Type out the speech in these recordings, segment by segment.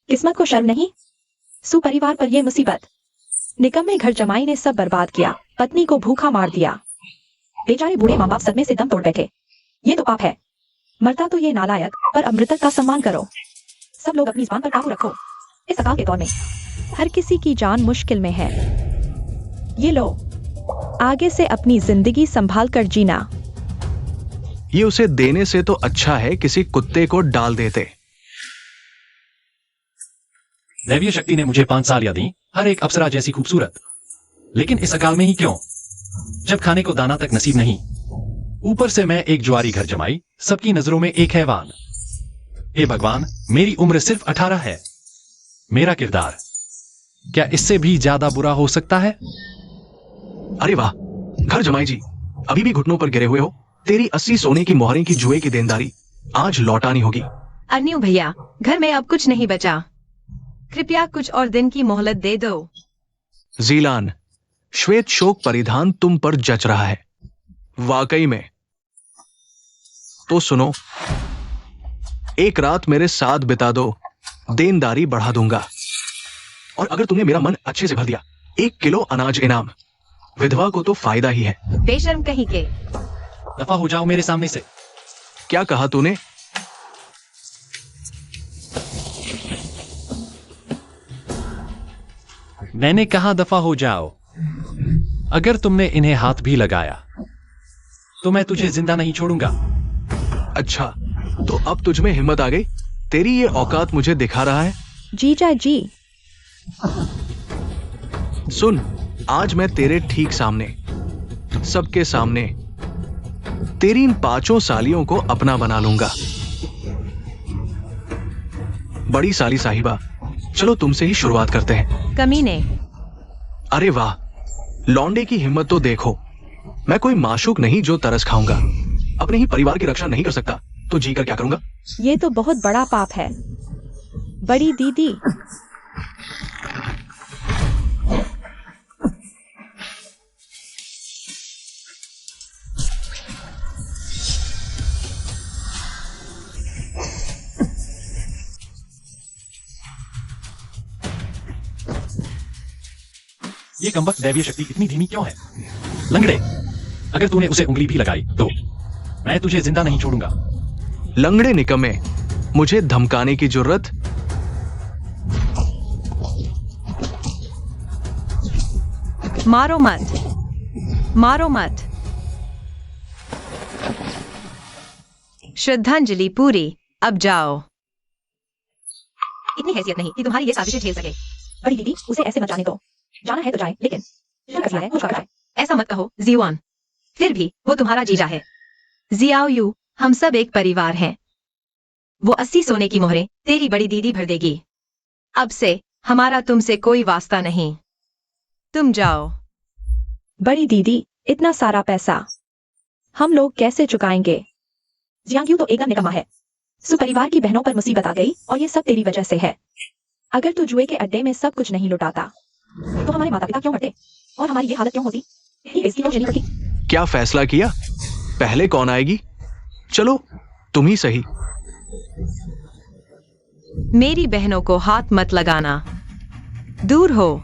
किस्मत को शर्म नहीं। सुपरिवार पर यह मुसीबत। निकम्मे घर जमाई ने सब बर्बाद किया, पत्नी को भूखा मार दिया। बेचारे बूढ़े माँ बाप सदमे से दम तोड़ बैठे। ये तो पाप है। मरता तो ये नालायक, पर अब मृतक का सम्मान करो। सब लोग अपनी जुबान पर काबू रखो। इस अकाल के दौर में हर किसी की जान मुश्किल में है। ये लो, आगे से अपनी जिंदगी संभाल कर जीना। ये उसे देने से तो अच्छा है किसी कुत्ते को डाल देते। दैवीय शक्ति ने मुझे 5 साल दी, हर एक अप्सरा जैसी खूबसूरत। लेकिन इस अकाल में ही क्यों, जब खाने को दाना तक नसीब नहीं। ऊपर से मैं एक जुआरी घर जमाई, सबकी नजरों में एक हैवान। हे भगवान, मेरी उम्र सिर्फ 18 है। मेरा किरदार क्या इससे भी ज्यादा बुरा हो सकता है? अरे वाह, घर जमाई जी, अभी भी घुटनों पर गिरे हुए हो। तेरी 80 सोने की मोहरें की जुए की देनदारी आज लौटानी होगी। अरन्यू भैया, घर में अब कुछ नहीं बचा। कृपया कुछ और दिन की मोहलत दे दो। जीलान, श्वेत शोक परिधान तुम पर जच रहा है। वाकई में। तो सुनो, एक रात मेरे साथ बिता दो, देनदारी बढ़ा दूंगा। और अगर तुमने मेरा मन अच्छे से भर दिया, 1 किलो अनाज इनाम। विधवा को तो फायदा ही है। बेशर्म कहीं के। दफा हो जाओ मेरे सामने से। क्या कहा तूने? मैंने कहा दफा हो जाओ। अगर तुमने इन्हें हाथ भी लगाया तो मैं तुझे जिंदा नहीं छोड़ूंगा। अच्छा, तो अब तुझमें हिम्मत आ गई? तेरी ये औकात मुझे दिखा रहा है। जीजा जी, सुन, आज मैं तेरे ठीक सामने, सबके सामने तेरी इन 5 सालियों को अपना बना लूंगा। बड़ी साली साहिबा, चलो तुमसे ही शुरुआत करते हैं। कमीने। अरे वाह, लौंडे की हिम्मत तो देखो। मैं कोई माशूक नहीं जो तरस खाऊंगा। अपने ही परिवार की रक्षा नहीं कर सकता तो जी कर क्या करूंगा? ये तो बहुत बड़ा पाप है। बड़ी दीदी, ये कमबख्त दैवीय शक्ति इतनी धीमी क्यों है? लंगड़े, अगर तूने उसे उंगली भी लगाई तो मैं तुझे जिंदा नहीं छोड़ूंगा। लंगड़े निकम्मे, मुझे धमकाने की जरूरत? मारो मत, मारो मत। श्रद्धांजलि पूरी, अब जाओ। इतनी हैसियत नहीं कि तुम्हारी ये साजिशें झेल सके। बड़ी दीदी, उसे ऐसे मत जाने दो। जाना है तो जाए, लेकिन कर है, कुछ कर जाए। ऐसा मत कहो जीवान, फिर भी वो तुम्हारा जीजा है। जियाओ यू, हम सब एक परिवार हैं। वो 80 सोने की मोहरें तेरी बड़ी दीदी भर देगी। अब से हमारा तुमसे कोई वास्ता नहीं। तुम जाओ। बड़ी दीदी, इतना सारा पैसा हम लोग कैसे चुकाएंगे? जियांग तो एकदम निकम्मा है। सुपरिवार की बहनों पर मुसीबत आ गई और ये सब तेरी वजह से है। अगर तू जुए के अड्डे में सब कुछ नहीं लुटाता तो हमारे माता पिता क्यों मरते और हमारी ये हालत क्यों होती? इतनी बेइज्जती क्यों झेलनी पड़ती? क्या फैसला किया? पहले कौन आएगी? चलो तुम ही सही। मेरी बहनों को हाथ मत लगाना, दूर हो।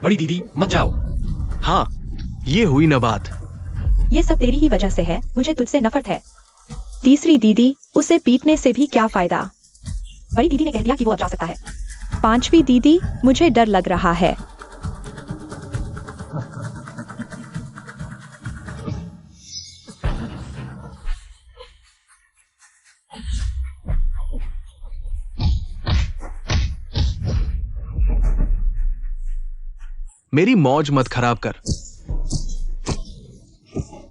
बड़ी दीदी मत जाओ। हाँ, ये हुई न बात। ये सब तेरी ही वजह से है। मुझे तुझसे नफरत है। तीसरी दीदी, उसे पीटने से भी क्या फायदा? बड़ी दीदी ने कह दिया कि वो अब जा सकता है। 5वीं दीदी, मुझे डर लग रहा है। मेरी मौज मत खराब कर।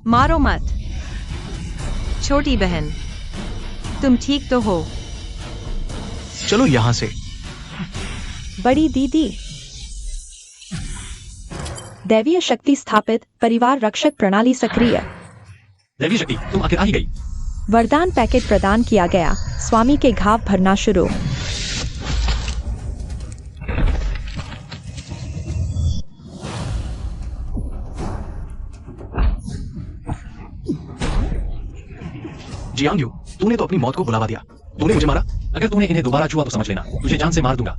मारो मत। छोटी बहन, तुम ठीक तो हो? चलो यहां से। बड़ी दीदी, दैवीय शक्ति स्थापित, परिवार रक्षक प्रणाली सक्रिय। दैवीय शक्ति, तुम आखिर आ ही गई। वरदान पैकेट प्रदान किया गया। स्वामी के घाव भरना शुरू। जियांग यू, तूने तो अपनी मौत को बुलावा दिया। तूने मुझे मारा। अगर तूने इन्हें दोबारा छुआ तो समझ लेना तुझे जान से मार दूंगा।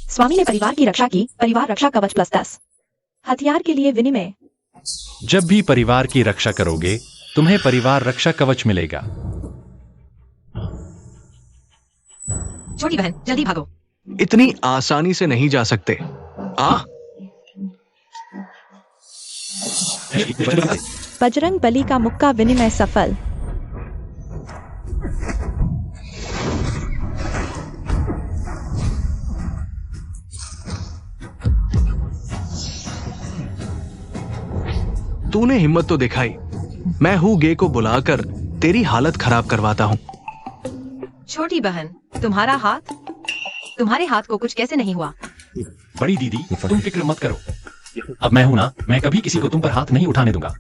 स्वामी ने परिवार की रक्षा की। परिवार रक्षा कवच +10 हथियार के लिए विनिमय। जब भी परिवार की रक्षा करोगे तुम्हें परिवार रक्षा कवच मिलेगा। छोटी बहन जल्दी भागो। इतनी आसानी से नहीं जा सकते। बजरंग बली का मुक्का विनिमय सफल। तूने हिम्मत तो दिखाई। मैं हूं गे को बुलाकर तेरी हालत खराब करवाता हूं। छोटी बहन तुम्हारे हाथ को कुछ कैसे नहीं हुआ? बड़ी दीदी तुम फिक्र मत करो। अब मैं हूं ना, मैं कभी किसी को तुम पर हाथ नहीं उठाने दूंगा।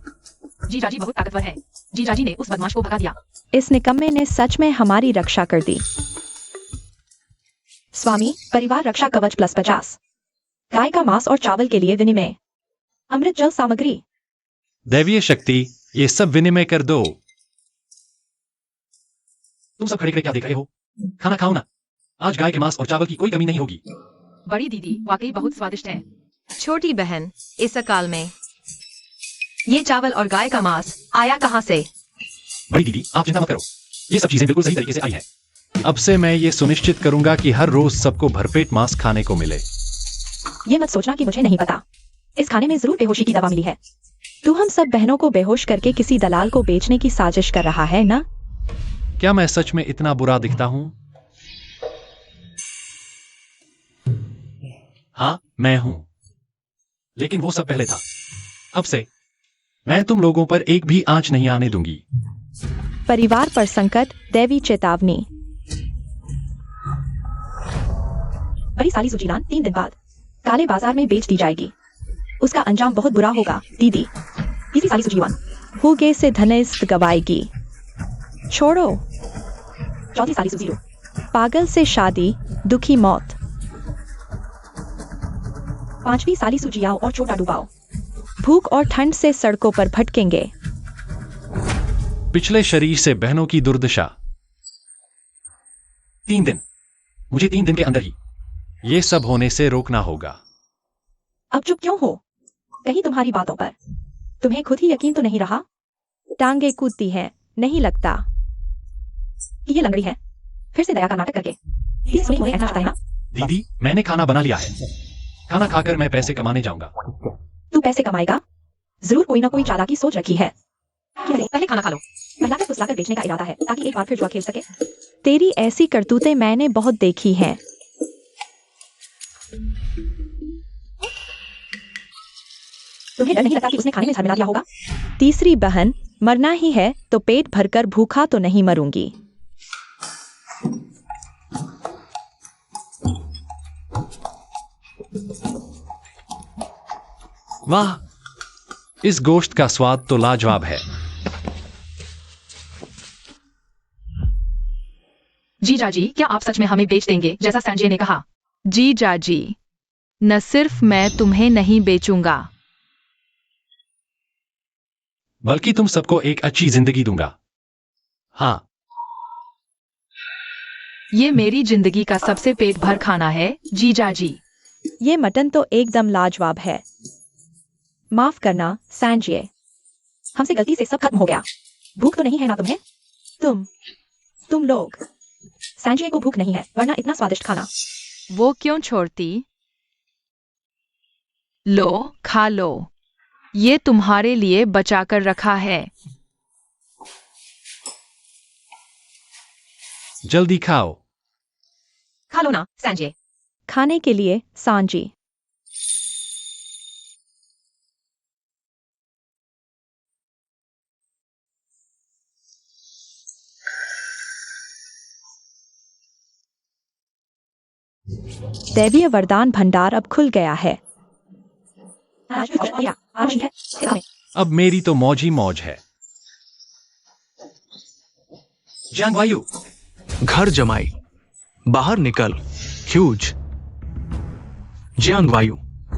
जीजाजी बहुत ताकतवर है। जीजाजी ने उस बदमाश को भगा दिया। इस निकम्मे ने सच में हमारी रक्षा कर दी। स्वामी परिवार रक्षा कवच +50 गाय का मांस और चावल के लिए विनिमय। अमृत जल सामग्री। दैवीय शक्ति ये सब विनिमय कर दो। तुम सब खड़े खड़े क्या देख रहे हो? खाना खाओ ना। आज गाय के मांस और चावल की कोई कमी नहीं होगी। बड़ी दीदी वाकई बहुत स्वादिष्ट है। छोटी बहन इस अकाल में ये चावल और गाय का मांस आया कहां से? बड़ी दीदी आप चिंता मत करो, ये सब चीजें बिल्कुल सही तरीके से आई हैं। अब से मैं ये सुनिश्चित करूंगा कि हर रोज सबको भरपेट मांस खाने को मिले। ये मत सोचना कि मुझे नहीं पता। इस खाने में जरूर बेहोशी की दवा मिली है। तू हम सब बहनों को बेहोश करके किसी दलाल को बेचने की साजिश कर रहा है ना? क्या मैं सच में इतना बुरा दिखता हूं? हाँ मैं हूं, लेकिन वो सब पहले था। अब से मैं तुम लोगों पर एक भी आंच नहीं आने दूंगी। परिवार पर संकट दैवी चेतावनी। बड़ी साली सुजीलान 3 दिन बाद काले बाजार में बेच दी जाएगी। उसका अंजाम बहुत बुरा होगा दीदी। तीसरी साली सुजीवान हुगे से धनिष्ठ गवाएगी। छोड़ो। चौथी साली सुजीरो पागल से शादी दुखी मौत। पांचवी साली सुजियाओ और छोटा डुबाओ भूख और ठंड से सड़कों पर भटकेंगे। पिछले शरीर से बहनों की दुर्दशा। 3 दिन, मुझे 3 दिन के अंदर ही ये सब होने से रोकना होगा। अब चुप क्यों हो? कहीं तुम्हारी बातों पर तुम्हें खुद ही यकीन तो नहीं रहा? टांगे कूदती हैं, नहीं लगता कि ये लंगड़ी है फिर से दया का नाटक करके। सुनी ऐसा चाहता है ना? दीदी मैंने खाना बना लिया है। खाना खाकर मैं पैसे कमाने जाऊंगा। तू पैसे कमाएगा? जरूर कोई ना कोई चालाकी सोच रखी है। पहले खाना खा लो। महिला को फुसलाकर बेचने का इरादा है ताकि एक बार फिर जुआ खेल सके। तेरी ऐसी करतूतें मैंने बहुत देखी हैं। तुम्हें डर नहीं लगता कि उसने खाने में जहर मिला दिया होगा? तीसरी बहन मरना ही है तो पेट भरकर भूखा तो नहीं मरूंगी। वाह, इस गोश्त का स्वाद तो लाजवाब है। जीजाजी क्या आप सच में हमें बेच देंगे जैसा संजय ने कहा? जीजाजी न सिर्फ मैं तुम्हें नहीं बेचूंगा बल्कि तुम सबको एक अच्छी जिंदगी दूंगा। हाँ, ये मेरी जिंदगी का सबसे पेट भर खाना है जीजाजी। ये मटन तो एकदम लाजवाब है। माफ करना संजय, हमसे गलती से सब खत्म हो गया। भूख तो नहीं है ना तुम्हें? तुम लोग। संजय को भूख नहीं है वरना इतना स्वादिष्ट खाना। वो क्यों छोड़ती? लो खा लो, ये तुम्हारे लिए बचा कर रखा है। जल्दी खाओ। खा लो ना संजय। खाने के लिए सांजी। दैवीय वरदान भंडार अब खुल गया है। अब मेरी तो मौज ही मौज है। जंग वायु घर जमाई बाहर निकल ह्यूज। जियांग वायु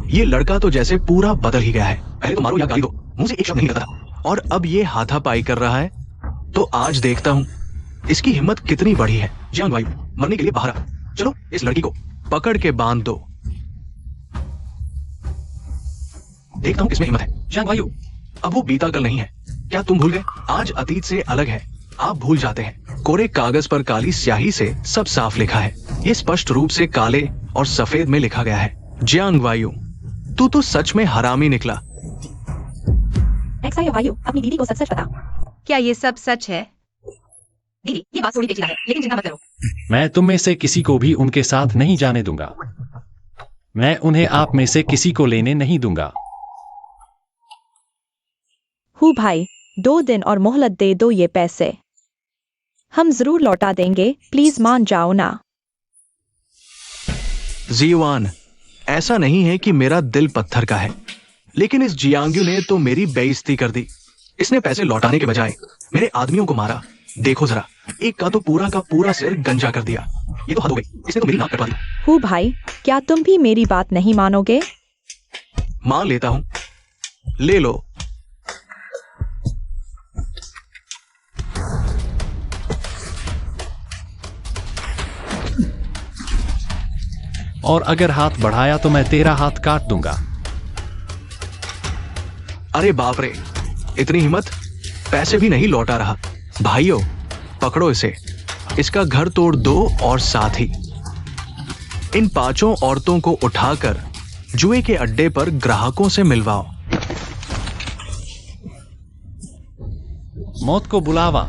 ये लड़का तो जैसे पूरा बदल ही गया है। पहले तो मारो या गाली दो, मुझे एक शब्द नहीं लगता और अब ये हाथापाई कर रहा है। तो आज देखता हूं इसकी हिम्मत कितनी बड़ी है। जियांग वायु, मरने के लिए बाहर आ। चलो इस लड़की को पकड़ के बांध दो। देखता हूं किसमें हिम्मत है। जियांग वायु, अब वो बीता कल नहीं है। क्या तुम भूल गए? आज अतीत से अलग है। आप भूल जाते हैं। कोरे कागज पर काली स्याही से सब साफ लिखा है। ये स्पष्ट रूप से काले और सफेद में लिखा गया है। जियांग वायु, तू तो सच में हरामी निकला। एक्सा या वायु, अपनी दीदी को सच सच बता। क्या ये सब सच है? दीदी, ये बात थोड़ी पेचीदा है, लेकिन चिंता मत करो। मैं तुम में से किसी को भी उनके साथ नहीं जाने दूंगा। मैं उन्हें आप में से किसी को लेने नहीं दूंगा। हु भाई, 2 दिन और मोहलत दे दो, ये पैसे हम जरूर लौटा देंगे, प्लीज मान जाओ ना। जीवान, ऐसा नहीं है कि मेरा दिल पत्थर का है, लेकिन इस जियांग्यू ने तो मेरी बेइज्जती कर दी। इसने पैसे लौटाने के बजाय मेरे आदमियों को मारा। देखो जरा, एक का तो पूरा का पूरा सिर गंजा कर दिया। ये तो हद हो गई, इसने तो मेरी नाक कटवा दी। हु भाई, क्या तुम भी मेरी बात नहीं मानोगे? मान लेता हूं, ले लो। और अगर हाथ बढ़ाया तो मैं तेरा हाथ काट दूंगा। अरे बाप रे, इतनी हिम्मत! पैसे भी नहीं लौटा रहा। भाइयों, पकड़ो इसे, इसका घर तोड़ दो और साथ ही इन 5 औरतों को उठाकर जुए के अड्डे पर ग्राहकों से मिलवाओ। मौत को बुलावा।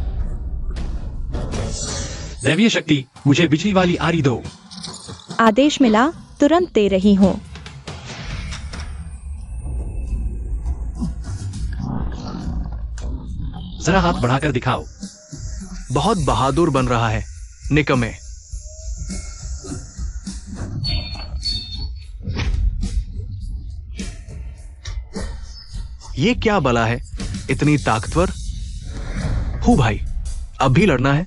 दैवीय शक्ति, मुझे बिजली वाली आरी दो। आदेश मिला, तुरंत दे रही हूं। जरा हाथ बढ़ाकर दिखाओ। बहुत बहादुर बन रहा है, निकम्मे। ये क्या बला है, इतनी ताकतवर? हूँ भाई, अब भी लड़ना है?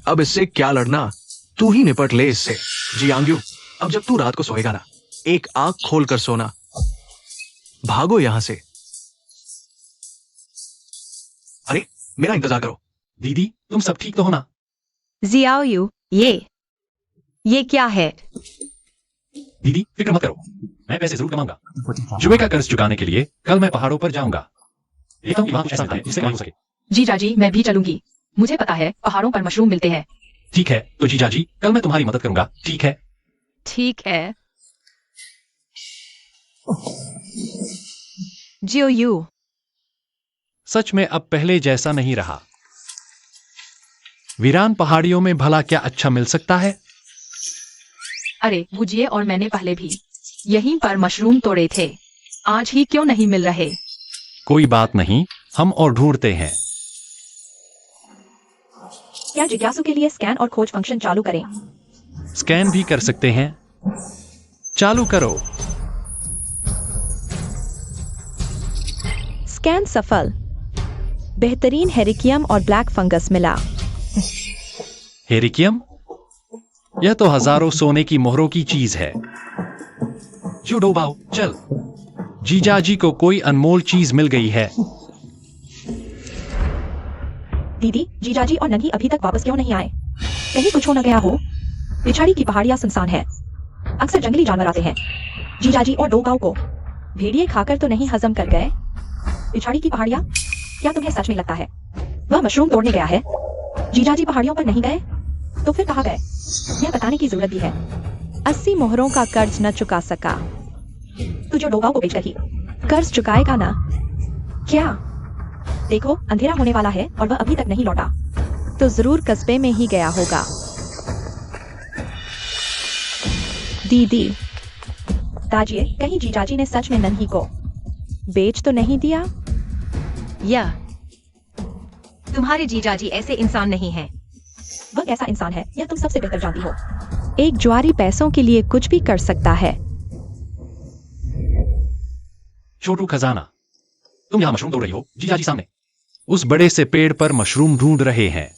अब इससे क्या लड़ना, तू ही निपट ले इससे। जियांग्यू, अब जब तू रात को सोएगा ना, एक आंख खोल कर सोना। भागो यहां से। अरे, मेरा इंतजार करो। दीदी, तुम सब ठीक तो हो ना? जियाओ यू, ये क्या है? दीदी, फिक्र मत करो, मैं पैसे जरूर कमाऊंगा। जुए का कर्ज चुकाने के लिए कल मैं पहाड़ों पर जाऊंगा। देखता हूं कि वहां कुछ ऐसा है जिससे कमाई हो सके। जीजा जी, मैं भी चलूंगी। मुझे पता है पहाड़ों पर मशरूम मिलते हैं। ठीक है, तो जीजा जी, कल मैं तुम्हारी मदद करूंगा, ठीक है? ठीक है। जियो यू, सच में अब पहले जैसा नहीं रहा। वीरान पहाड़ियों में भला क्या अच्छा मिल सकता है? अरे बुझिए, और मैंने पहले भी यहीं पर मशरूम तोड़े थे। आज ही क्यों नहीं मिल रहे? कोई बात नहीं, हम और ढूंढते हैं। क्या जिज्ञासु के लिए स्कैन और खोज फंक्शन चालू करें? स्कैन भी कर सकते हैं। चालू करो। स्कैन सफल। बेहतरीन हेरिकियम और ब्लैक फंगस मिला। हेरिकियम? यह तो हजारों सोने की मोहरों की चीज है। जुडोबाओ, चल। जीजाजी को कोई अनमोल चीज मिल गई है। दीदी, जीजाजी और नन्ही अभी तक वापस क्यों नहीं आए? कहीं कुछ हो न गया हो? पिछाड़ी की पहाड़ियां सुनसान है, अक्सर जंगली जानवर आते हैं। जीजाजी और डोगाओ को भेड़िए खाकर तो नहीं हजम कर गए? पिछाड़ी की पहाड़ियां? क्या तुम्हें सच में लगता है वह मशरूम तोड़ने गया है? जीजाजी पहाड़ियों पर नहीं गए तो फिर कहाँ गए? यह बताने की जरूरत भी है। 80 मोहरों का कर्ज न चुका सका। तू जो डोगाओ को बेचकर ही कर्ज चुकाएगा ना? क्या? देखो, अंधेरा होने वाला है और वह अभी तक नहीं लौटा। तो जरूर कस्बे में ही गया होगा। दीदी, ताजिए, कहीं जीजाजी ने सच में नन्ही को बेच तो नहीं दिया? या तुम्हारे जीजाजी ऐसे इंसान नहीं हैं। वह कैसा इंसान है यह तुम सबसे बेहतर जानती हो। एक ज्वारी पैसों के लिए कुछ भी कर सकता है। छोटू खजाना, तुम यहां मशरूम तोड़ रही हो, जीजाजी सामने। उस बड़े से पेड़ पर मशरूम ढूंढ रहे हैं।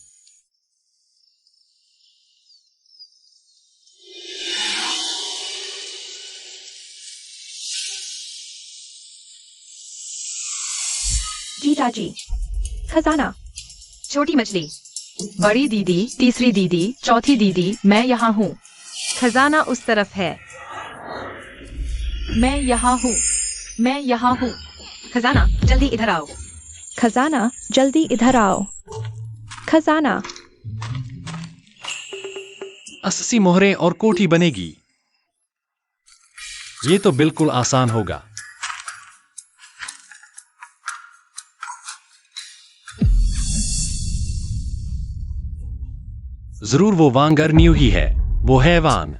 जीजाजी, खजाना। छोटी मछली, बड़ी दीदी, तीसरी दीदी, चौथी दीदी, मैं यहाँ हूँ। खजाना उस तरफ है। मैं यहाँ हूँ। मैं यहाँ हूँ। खजाना, जल्दी इधर आओ। खजाना, जल्दी इधर आओ। खजाना, 80 मोहरें और कोठी बनेगी। ये तो बिल्कुल आसान होगा। जरूर वो वांगर न्यू ही है। वो है वान।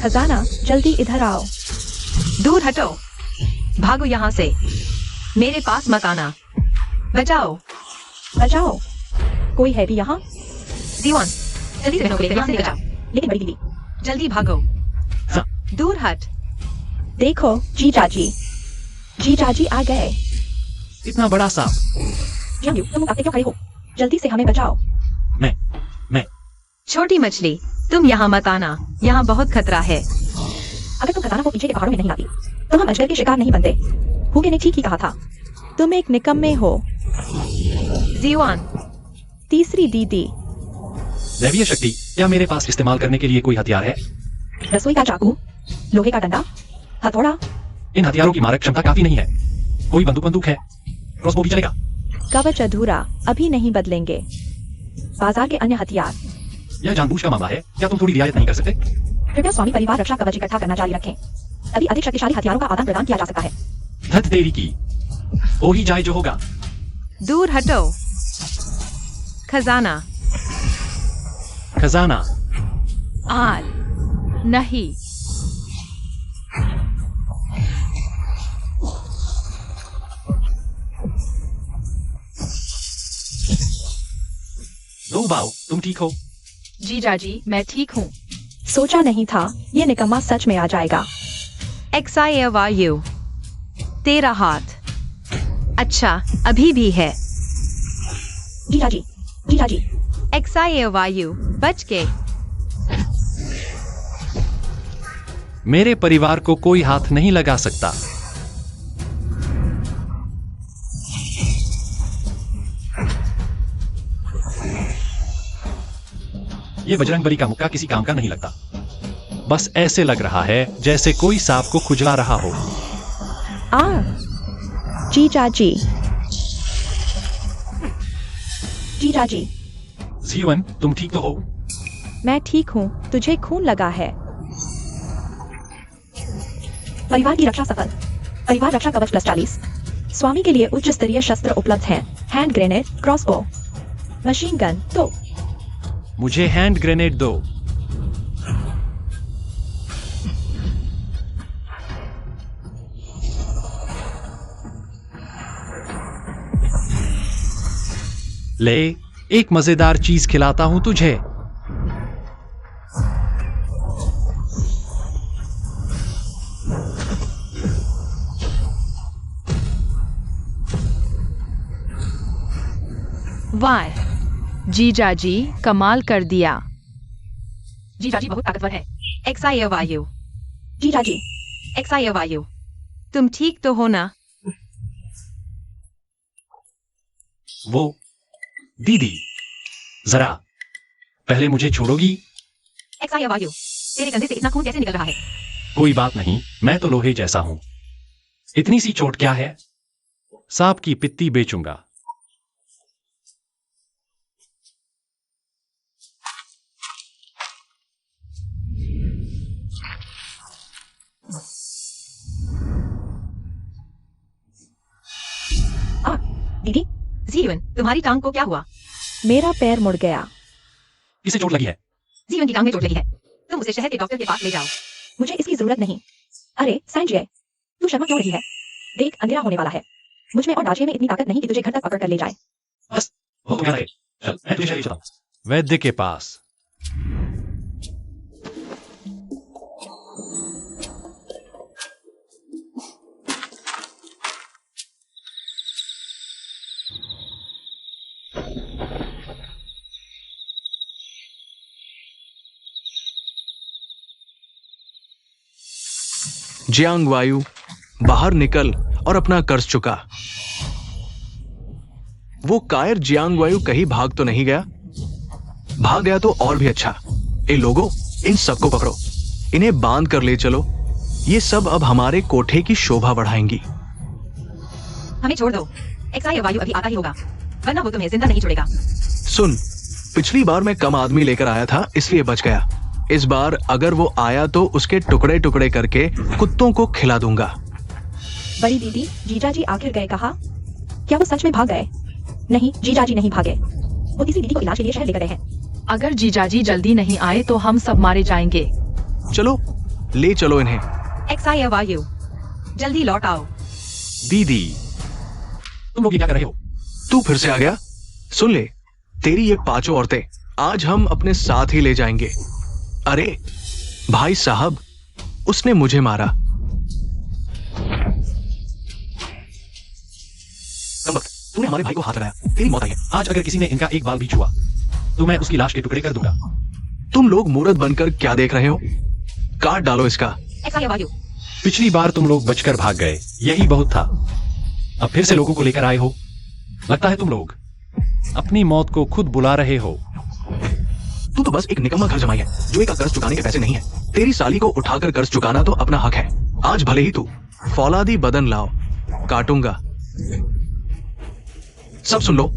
खजाना, जल्दी इधर आओ। दूर हटो। भागो यहाँ से। मेरे पास मत आना। बचाओ। बचाओ। कोई है भी यहाँ? जीवन, जल्दी से बहनों को लेकर यहाँ से निकल जाओ। लेकिन बड़ी दीदी, जल्दी भागो। हाँ। दूर हट। देखो जीजाजी, जीजाजी आ गए। इतना बड़ा सांप। जियांग, तुम मुकाबले क्यों खड़े हो? जल्दी से हमें बचाओ। मैं छोटी मछली, तुम यहाँ मत आना। यहाँ बहुत खतरा है। अगर तुम खजाना को पीछे के पहाड़ों में नहीं लाती तो हम अजगर के शिकार नहीं बनते। हुगे ने ठीक ही कहा था। तुम एक निकम्मे हो। जीवान, तीसरी दीदी, दैवीय शक्ति, क्या मेरे पास इस्तेमाल करने के लिए कोई हथियार है? रसोई का चाकू, लोहे का डंडा, हथौड़ा। इन हथियारों की मारक क्षमता काफी नहीं है। कोई बंदूक है? क्रॉसबो भी चलेगा? कवच अधूरा, अभी नहीं बदलेंगे। बाजार के अन्य हथियार। यह जानबूझ का मामला है। क्या तुम थोड़ी रियायत नहीं कर सकते? कृपया स्वामी परिवार रक्षा कवच इकट्ठा करना जारी रखें। तभी अधिक शक्तिशाली हथियारों का आदान प्रदान किया जा सकता है। धत देरी की। हो ही जाए जो होगा। दूर हटो। खजाना, खजाना, आल, नहीं। दो बाओ, तुम ठीक हो? जीजाजी, मैं ठीक हूँ। सोचा नहीं था ये निकम्मा सच में आ जाएगा। XILYU, तेरा हाथ। अच्छा, अभी भी है। जीजाजी, जीजाजी, XILYU, बच के। मेरे परिवार को कोई हाथ नहीं लगा सकता। ये बजरंगबली का मुक्का किसी काम का नहीं लगता। बस ऐसे लग रहा है जैसे कोई सांप को खुजला रहा हो। जीजाजी, जीजाजी, जीवन, तुम ठीक तो हो? मैं ठीक हूँ। तुझे खून लगा है। परिवार की रक्षा सफल। परिवार रक्षा कवच +40। स्वामी के लिए उच्च स्तरीय शस्त्र उपलब्ध हैं। Hand grenade, crossbow, machine gun. तो मुझे हैंड ग्रेनेड दो। ले, एक मजेदार चीज खिलाता हूं तुझे। वाह, जीजाजी, कमाल कर दिया। जीजाजी बहुत ताकतवर है। XILYU, जीजाजी, XILYU, तुम ठीक तो हो ना? वो दीदी, जरा पहले मुझे छोड़ोगी? XILYU, तेरे कंधे से इतना खून कैसे निकल रहा है? कोई बात नहीं, मैं तो लोहे जैसा हूं। इतनी सी चोट क्या है? सांप की पित्ती बेचूंगा। दीदी, जीवन, तुम्हारी टांग को क्या हुआ? मेरा पैर मुड़ गया। इसे चोट लगी है। जीवन की टांग में चोट लगी है। तुम उसे शहर के डॉक्टर के पास ले जाओ। मुझे इसकी जरूरत नहीं। अरे संजय, तू शर्मा क्यों रही है? देख, अंधेरा होने वाला है। मुझ में और दाजिए में इतनी ताकत नहीं कि तुझे घर तक पकड़ कर ले जाए। बस हो गया है। चल, मैं तुझे शहर चलता हूं। वैद्य के पास। जियांग वायु बाहर निकल और अपना कर्ज चुका। वो कायर जियांगवायु कहीं भाग तो नहीं गया? भाग गया तो और भी अच्छा। ए लोगों, इन सबको पकड़ो, इन्हें बांध कर ले चलो। ये सब अब हमारे कोठे की शोभा बढ़ाएंगी। हमें छोड़ दो, एक्साई वायु अभी आता ही होगा, वरना वो तुम्हें जिंदा नहीं छोड़ेगा। सुन, पिछली बार मैं कम आदमी लेकर आया था इसलिए बच गया। इस बार अगर वो आया तो उसके टुकड़े टुकड़े करके कुत्तों को खिला दूंगा। बड़ी दीदी, जीजाजी आखिर गए कहाँ? क्या वो सच में भाग गए? नहीं, जीजाजी नहीं भागे। वो किसी दीदी को इलाज के लिए शहर लेकर गए हैं। अगर जीजाजी जल्दी नहीं आए तो हम सब मारे जाएंगे। चलो, ले चलो इन्हें। एक्साई वायु, जल्दी लौट आओ। दीदी, तुम लोग ये क्या कर रहे हो? तू फिर से आ गया? सुन ले, तेरी ये पांचों औरतें आज हम अपने साथ ही ले जाएंगे। अरे भाई साहब, उसने मुझे मारा। कमबख्त, तूने हमारे भाई को हाथ लगाया, तेरी मौत आई है। आज अगर किसी ने इनका एक बाल भी छुआ तो मैं उसकी लाश के टुकड़े कर दूंगा। तुम लोग मूर्त बनकर क्या देख रहे हो? काट डालो इसका। एक्साई वायु, पिछली बार तुम लोग बचकर भाग गए, यही बहुत था। अब फिर से लोगों को लेकर आए हो। लगता है तुम लोग अपनी मौत को खुद बुला रहे हो। तू तो बस एक निकम्मा घर जमाई है जो एक कर्ज चुकाने के पैसे नहीं है। तेरी साली को उठाकर कर्ज चुकाना तो अपना हक है। आज भले ही तू फौलादी बदन लाओ, काटूंगा। सब सुन लो,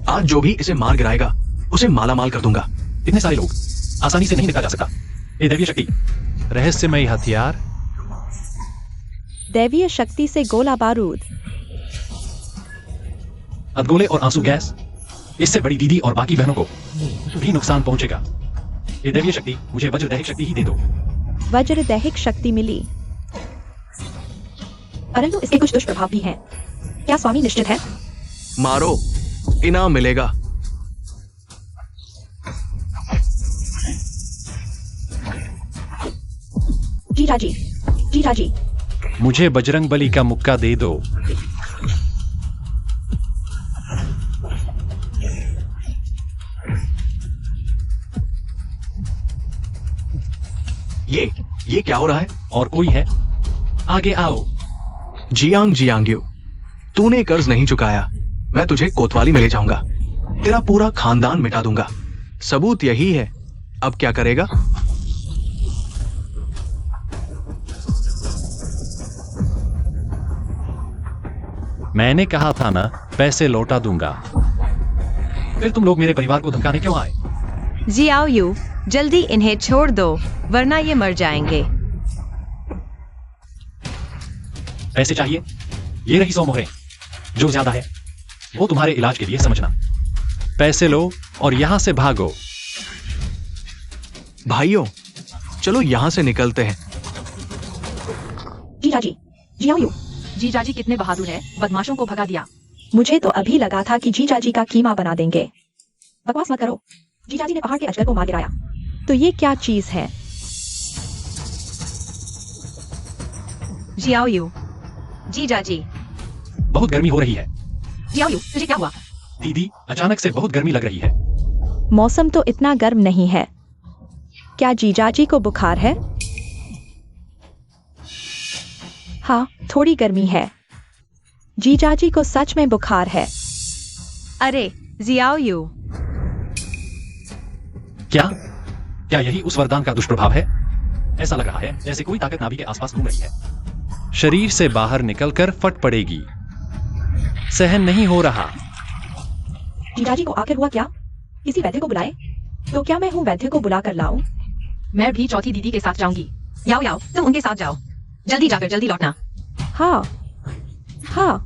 आज जो भी इसे मार गिराएगा उसे माला माल कर दूंगा। इतने सारे लोग आसानी से नहीं निकाला जा सकता। ये दैवीय शक्ति, रहस्यमयी हथियार, दैवीय शक्ति से गोला बारूद, अधगोले और आंसू गैस, इससे बड़ी दीदी और बाकी बहनों को भी नुकसान पहुंचेगा। ये दैवीय शक्ति मुझे वज्रदैहिक शक्ति ही दे दो। वज्रदैहिक शक्ति मिली। परंतु इसके कुछ दुष्प्रभाव भी हैं। क्या स्वामी निश्चित है? मारो, इनाम मिलेगा। जीजाजी, जीजाजी, मुझे बजरंग बली का मुक्का दे दो। ये क्या हो रहा है? और कोई है? आगे आओ। जियांगयू, तूने कर्ज नहीं चुकाया, मैं तुझे कोतवाली में ले जाऊंगा। तेरा पूरा खानदान मिटा दूंगा। सबूत यही है। अब क्या करेगा? मैंने कहा था ना, पैसे लौटा दूंगा। फिर तुम लोग मेरे परिवार को धमकाने क्यों आए? जियाओ यू, जल्दी इन्हें छोड़ दो, वरना ये मर जाएंगे। पैसे चाहिए? ये रही 100 मोहरें। जो ज्यादा है वो तुम्हारे इलाज के लिए समझना। पैसे लो और यहां से भागो। भाइयों, चलो यहां से निकलते हैं। जीजाजी, जियाओ, जीजाजी कितने बहादुर है, बदमाशों को भगा दिया। मुझे तो अभी लगा था कि जीजाजी का कीमा बना देंगे। बकवास मत करो, जीजाजी ने पहाड़ के अजगर को मार गिराया। तो ये क्या चीज है? जियाओ यू, जीजाजी, बहुत गर्मी हो रही है। जियाओ यू, तुझे क्या हुआ? दीदी, अचानक से बहुत गर्मी लग रही है। मौसम तो इतना गर्म नहीं है। क्या जीजाजी को बुखार है? हाँ, थोड़ी गर्मी है। जीजाजी को सच में बुखार है। अरे जियाओ यू, क्या यही उस वरदान का दुष्प्रभाव है? ऐसा लग रहा है जैसे कोई ताकत नाभि के आसपास घूम रही है। शरीर से बाहर निकलकर फट पड़ेगी। सहन नहीं हो रहा। जीजाजी को आखिर हुआ क्या? किसी वैद्य को बुलाए? तो क्या मैं हूँ वैद्य को बुला कर लाऊं? मैं भी चौथी दीदी के साथ जाऊंगी। याओ याओ, तुम उनके साथ जाओ। जल्दी जाकर जल्दी लौटना। हाँ हाँ,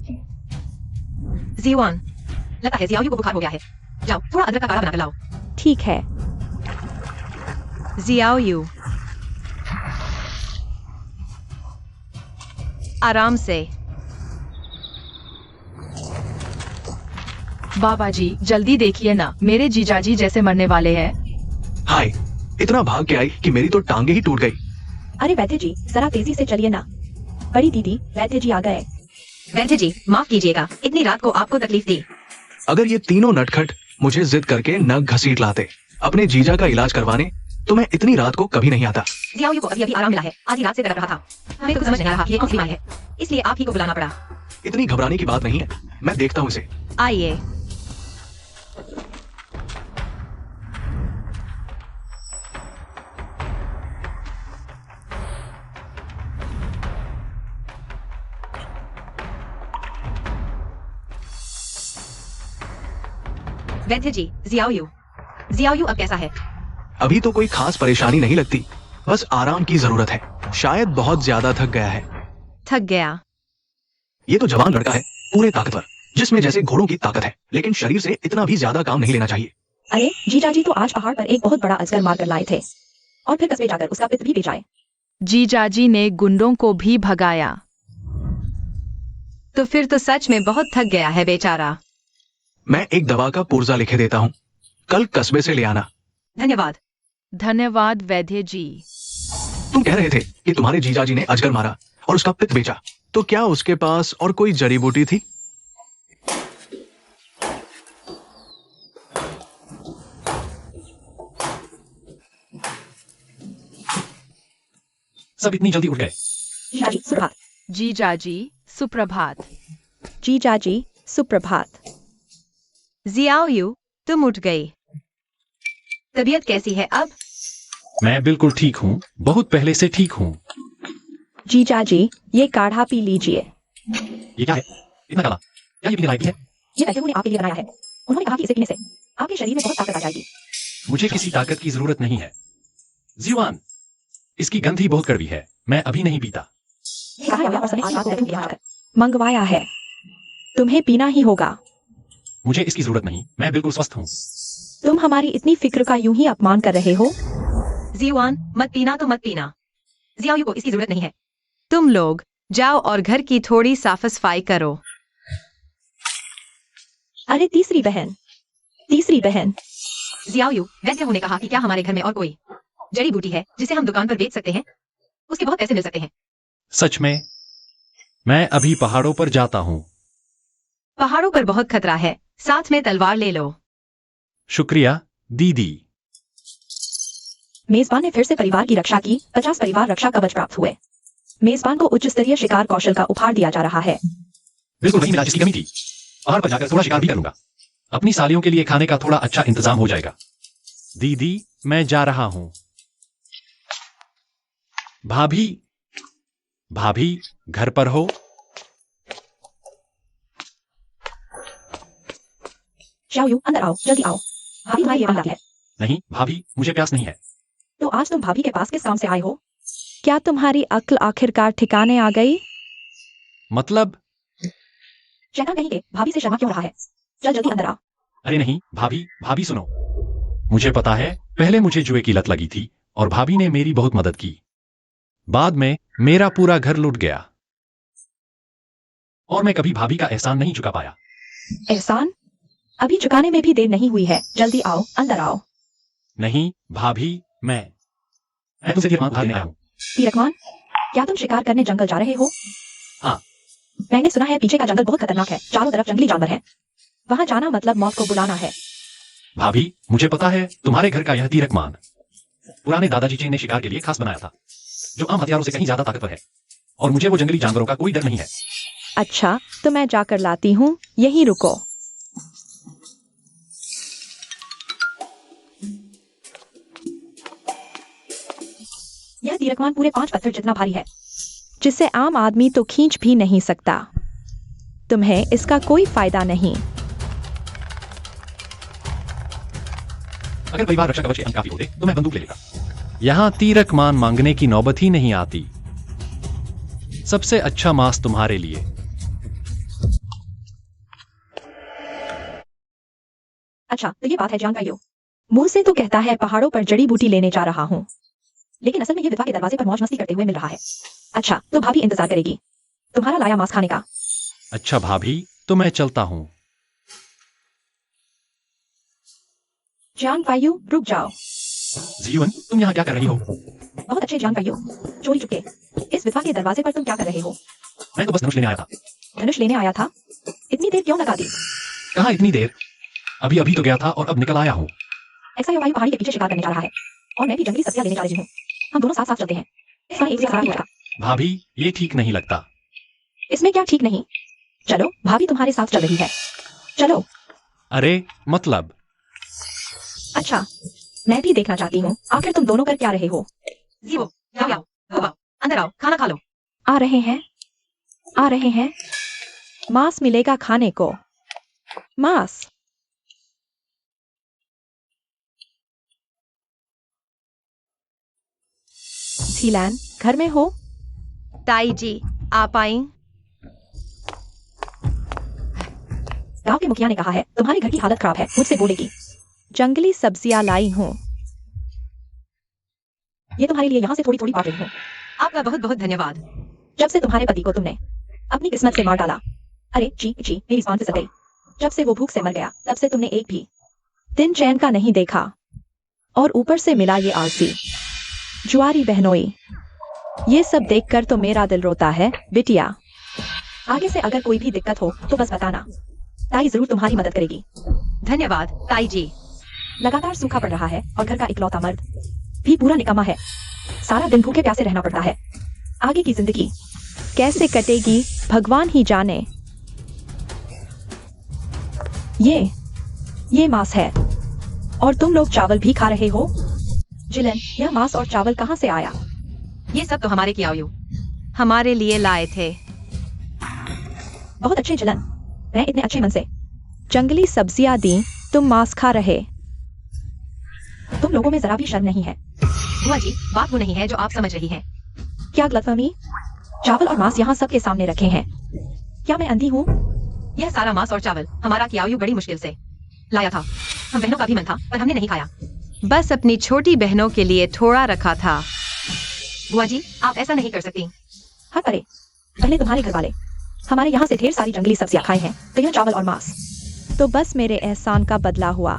जीवान, लगता है जियाओ यू को बुखार हो गया है। जाओ, थोड़ा अदरक का काढ़ा बनाकर लाओ। ठीक है। जियाओ यू, आराम से। बाबा जी, जल्दी देखिए ना, मेरे जीजाजी जैसे मरने वाले हैं। हाय, इतना भाग के आई कि मेरी तो टांगे ही टूट गई। अरे वैद्य जी, जरा तेजी से चलिए ना। बड़ी दीदी, वैद्य जी आ गए। वैद्य जी, माफ कीजिएगा, इतनी रात को आपको तकलीफ दी। अगर ये तीनों नटखट मुझे जिद करके नग घसीट लाते अपने जीजा का इलाज करवाने, तो मैं इतनी रात को कभी नहीं आता। जियाओ यू को अभी अभी आराम मिला है, आधी रात से तड़प रहा था। हमें तो समझ नहीं आ रहा कि ये कौन सी बीमारी है, इसलिए आप ही को बुलाना पड़ा। इतनी घबराने की बात नहीं है, मैं देखता हूँ इसे। आइए। वैद्य जी, जियाओ यू अब कैसा है? अभी तो कोई खास परेशानी नहीं लगती, बस आराम की जरूरत है। शायद बहुत ज्यादा थक गया है। थक गया। ये तो जवान लड़का है, पूरे ताकतवर, जिसमें जैसे घोड़ों की ताकत है, लेकिन शरीर से इतना भी ज्यादा काम नहीं लेना चाहिए। अरे जीजाजी तो आज पहाड़ पर एक बहुत बड़ा अजगर मारकर लाए थे और फिर कस्बे जाकर उसका पित्त भी बेचाए। जीजाजी ने गुंडों को भी भगाया। तो फिर तो सच में बहुत थक गया है बेचारा। मैं एक दवा का पुर्जा लिखे देता हूँ, कल कस्बे से ले आना। धन्यवाद। धन्यवाद वैद्य जी। तुम कह रहे थे कि तुम्हारे जीजाजी ने अजगर मारा और उसका पित्त बेचा, तो क्या उसके पास और कोई जड़ी बूटी थी? सब इतनी जल्दी उठ गए? जीजाजी सुप्रभात। जीजाजी सुप्रभात। जीजाजी सुप्रभात। जियाओ यू, तुम उठ गई। तबीयत कैसी है अब? मैं बिल्कुल ठीक हूँ, बहुत पहले से ठीक हूँ। जीजाजी ये काढ़ा पी लीजिए। ये क्या है? इतना काला? क्या ये पीने लायक भी है? ये वैद्यों ने आपके लिए बनाया है। उन्होंने कहा कि इसे पीने से आपके शरीर में बहुत ताकत आ जाएगी। मुझे किसी ताकत की जरूरत नहीं है। जीवान, इसकी गंध ही बहुत कड़वी है, मैं अभी नहीं पीता। ये कहा गया और सभी आज रात को वैद्यों के यहाँ जाकर मंगवाया है, तुम्हें पीना ही होगा। मुझे इसकी जरूरत नहीं, मैं बिल्कुल स्वस्थ हूँ। तुम हमारी इतनी फिक्र का यूं ही अपमान कर रहे हो। जियान, मत पीना तो मत पीना। जियाओ यू को इसकी जरूरत नहीं है। तुम लोग जाओ और घर की थोड़ी साफ सफाई करो। अरे तीसरी बहन। जियाओ यू, वैद्य ने कहा कि क्या हमारे घर में और कोई जड़ी बूटी है जिसे हम दुकान पर बेच सकते हैं? उसके बहुत पैसे मिल सकते हैं। सच में? मैं अभी पहाड़ों पर जाता हूँ। पहाड़ों पर बहुत खतरा है, साथ में तलवार ले लो। शुक्रिया दीदी। मेजबान ने फिर से परिवार की रक्षा की। 50 परिवार रक्षा कवच प्राप्त हुए। मेजबान को उच्च स्तरीय शिकार कौशल का उपहार दिया जा रहा है। बिल्कुल वही मिला जिसकी कमी थी। पहाड़ पर जाकर थोड़ा शिकार भी करूंगा। अपनी सालियों के लिए खाने का थोड़ा अच्छा इंतजाम हो जाएगा। दीदी, मैं जा रहा हूँ। भाभी घर पर हो? शाओ यू, अंदर आओ, जल्दी आओ। भाभी तुम्हारे लिए पानी लाती है। नहीं भाभी, मुझे प्यास नहीं है। तो आज तुम भाभी के पास किस काम से आए हो? क्या तुम्हारी अक्ल आखिरकार ठिकाने आ गई? मतलब? शैतान कहीं के, भाभी से शर्मा क्यों रहा है? चल जल्दी अंदर आ। अरे नहीं भाभी सुनो। मुझे पता है, पहले मुझे जुए की लत लगी थी और भाभी ने मेरी बहुत मदद की। बाद में मेरा पूरा घर लूट गया और मैं कभी भाभी का एहसान नहीं चुका पाया। एहसान? अभी चुकाने में भी देर नहीं हुई है। जल्दी आओ, अंदर आओ। नहीं भाभी, मैं तुमसे ये उधार लेने आया हूँ। तीरकमान, क्या तुम शिकार करने जंगल जा रहे हो? हाँ। मैंने सुना है पीछे का जंगल बहुत खतरनाक है, चारों तरफ जंगली जानवर हैं। वहां जाना मतलब मौत को बुलाना है। भाभी, मुझे पता है तुम्हारे घर का यह तीरकमान पुराने दादाजी जी ने शिकार के लिए खास बनाया था, जो आम हथियारों से कहीं ज्यादा ताकतवर है, और मुझे वो जंगली जानवरों का कोई डर नहीं है। अच्छा, तो मैं जाकर लाती हूँ, यहीं रुको। यह तीरकमान पूरे 5 पत्थर जितना भारी है, जिसे आम आदमी तो खींच भी नहीं सकता। तुम्हें इसका कोई फायदा नहीं। अगर परिवार रक्षा कवच के अंक काफी होते तो मैं बंदूक ले लेता। यहाँ तीरकमान मांगने की नौबत ही नहीं आती। सबसे अच्छा मांस तुम्हारे लिए। अच्छा तो ये बात है जान भाइयों। मुंह से तो कहता है पहाड़ों पर जड़ी बूटी लेने जा रहा हूँ, लेकिन असल में ये विधवा के दरवाजे पर मौज मस्ती करते हुए मिल रहा है। अच्छा तो भाभी इंतजार करेगी तुम्हारा लाया मांस खाने का। अच्छा भाभी, तो मैं चलता हूँ। जान भाइयों रुक जाओ। जीवन, तुम यहाँ क्या कर रही हो? बहुत अच्छे जान भाइयों, चोरी चुपके इस विधवा के दरवाजे पर तुम क्या कर रहे हो? मैं तो बस धनुष लेने आया था। धनुष लेने आया था? इतनी देर क्यों लगा दी? कहाँ इतनी देर, अभी अभी तो गया था और अब निकल आया हूँ। ऐसा वायु पहाड़ी के पीछे शिकार करने जा रहा है और मैं भी जंगली सब्जियां लेने जा रही हूँ। हम दोनों साथ साथ चलते हैं, इसमें एक से खराब होगा। भाभी, ये ठीक नहीं लगता। इसमें क्या ठीक नहीं? चलो भाभी तुम्हारे साथ चल रही है, चलो। अरे मतलब? अच्छा मैं भी देखना चाहती हूँ आखिर तुम दोनों कर क्या रहे हो। जीवो, जाओ, अंदर आओ, खाना खा लो। आ रहे हैं। मांस मिलेगा खाने को। मांस। झीलान घर में हो? ताई जी, आप आई? गांव के मुखिया ने कहा है तुम्हारे घर की हालत खराब है, मुझसे बोलेगी। जंगली सब्जियां लाई हूँ। ये तुम्हारे लिए यहाँ से थोड़ी थोड़ी बांट रही हूँ। आपका बहुत बहुत धन्यवाद। जब से तुम्हारे पति को तुमने अपनी किस्मत से मार डाला, अरे जी जी मेरी जुबान फिसल गई, जब से वो भूख से मर गया तब से तुमने एक भी दिन चैन का नहीं देखा, और ऊपर से मिला ये आलसी जुआरी बहनोई। ये सब देखकर तो मेरा दिल रोता है बिटिया। आगे से अगर कोई भी दिक्कत हो तो बस बताना, ताई जरूर तुम्हारी मदद करेगी। धन्यवाद ताई जी। लगातार सूखा पड़ रहा है और घर का इकलौता मर्द भी पूरा निकम्मा है। सारा दिन भूखे प्यासे रहना पड़ता है। आगे की जिंदगी कैसे कटेगी भगवान ही जाने। ये मांस है और तुम लोग चावल भी खा रहे हो? जिलन, यह मांस और चावल कहाँ से आया? ये सब तो हमारे कियायू हमारे लिए लाए थे। बहुत अच्छे जिलन, मैं इतने अच्छे मन से। जंगली सब्जियां दी, तुम मांस खा रहे। तुम लोगों में जरा भी शर्म नहीं है। बुआ जी, बात वो नहीं है जो आप समझ रही हैं। क्या गलतफहमी? चावल और मांस यहाँ सबके सामने रखे हैं। क्या मैं अंधी हूँ? यह सारा मांस और चावल हमारा कियायू बड़ी मुश्किल से लाया था। हम बहनों का भी मन था पर हमने नहीं खाया। बस अपनी छोटी बहनों के लिए थोड़ा रखा था। बुआ जी, आप ऐसा नहीं कर सकती। हट परे, पहले तुम्हारे घर वाले हमारे यहाँ से ढेर सारी जंगली सब्जियां खाई हैं, तो यह चावल और मांस तो बस मेरे एहसान का बदला हुआ।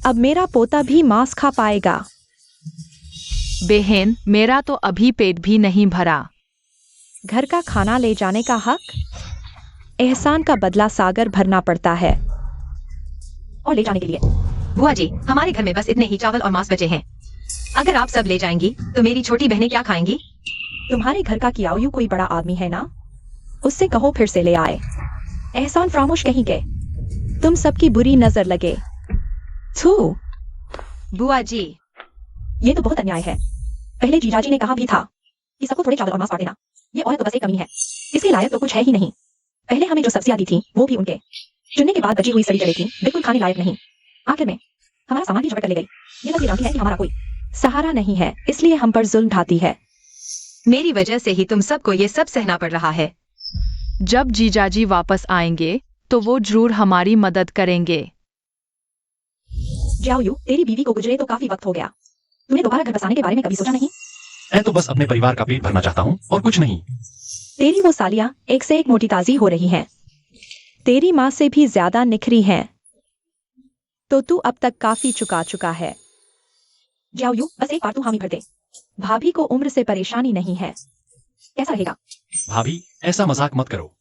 अब मेरा पोता भी मांस खा पाएगा। बहन, मेरा तो अभी पेट भी नहीं भरा। घर का खाना ले जाने का हक? एहसान का बदला सागर भरना पड़ता है। और ले जाने के लिए बुआ जी, हमारे घर में बस इतने ही चावल और मांस बचे हैं। अगर आप सब ले जाएंगी तो मेरी छोटी बहनें क्या खाएंगी? तुम्हारे घर का कियायू कोई बड़ा आदमी है ना, उससे कहो फिर से ले आए। एहसान फरामोश कहीं के। तुम सबकी बुरी नजर लगे। थू, बुआ जी, ये तो बहुत अन्याय है। पहले जीजाजी ने कहा भी था कि सबको थोड़े चावल और मांस बांट देना। ये औरत तो बस एक कमी है, इसके लायक तो कुछ है ही नहीं। पहले हमें जो सब्जियां दी थी वो भी उनके चुनने के बाद बची हुई सड़ी चली थी, बिल्कुल खाने लायक नहीं। आखिर में हमारा सामान भी झपट कर ले गई। ये बस ये जानती है कि हमारा कोई सहारा नहीं है, इसलिए हम पर जुल्म ढाती है। मेरी वजह से ही तुम सबको ये सब सहना पड़ रहा है। जब जीजाजी वापस आएंगे तो वो जरूर हमारी मदद करेंगे। जाओ, तेरी बीवी को गुजरे तो काफी वक्त हो गया। तूने दोबारा घर बसाने के बारे में कभी सोचा नहीं? मैं तो बस अपने परिवार का पेट भरना चाहता हूँ और कुछ नहीं। तेरी वो सालियां एक से एक मोटी ताजी हो रही हैं। तेरी माँ से भी ज्यादा निखरी हैं। तो तू अब तक काफी चुका है। जाओ, बस एक बार तू हामी भर दे। भाभी को उम्र से परेशानी नहीं है। कैसा रहेगा? भाभी, ऐसा मजाक मत करो।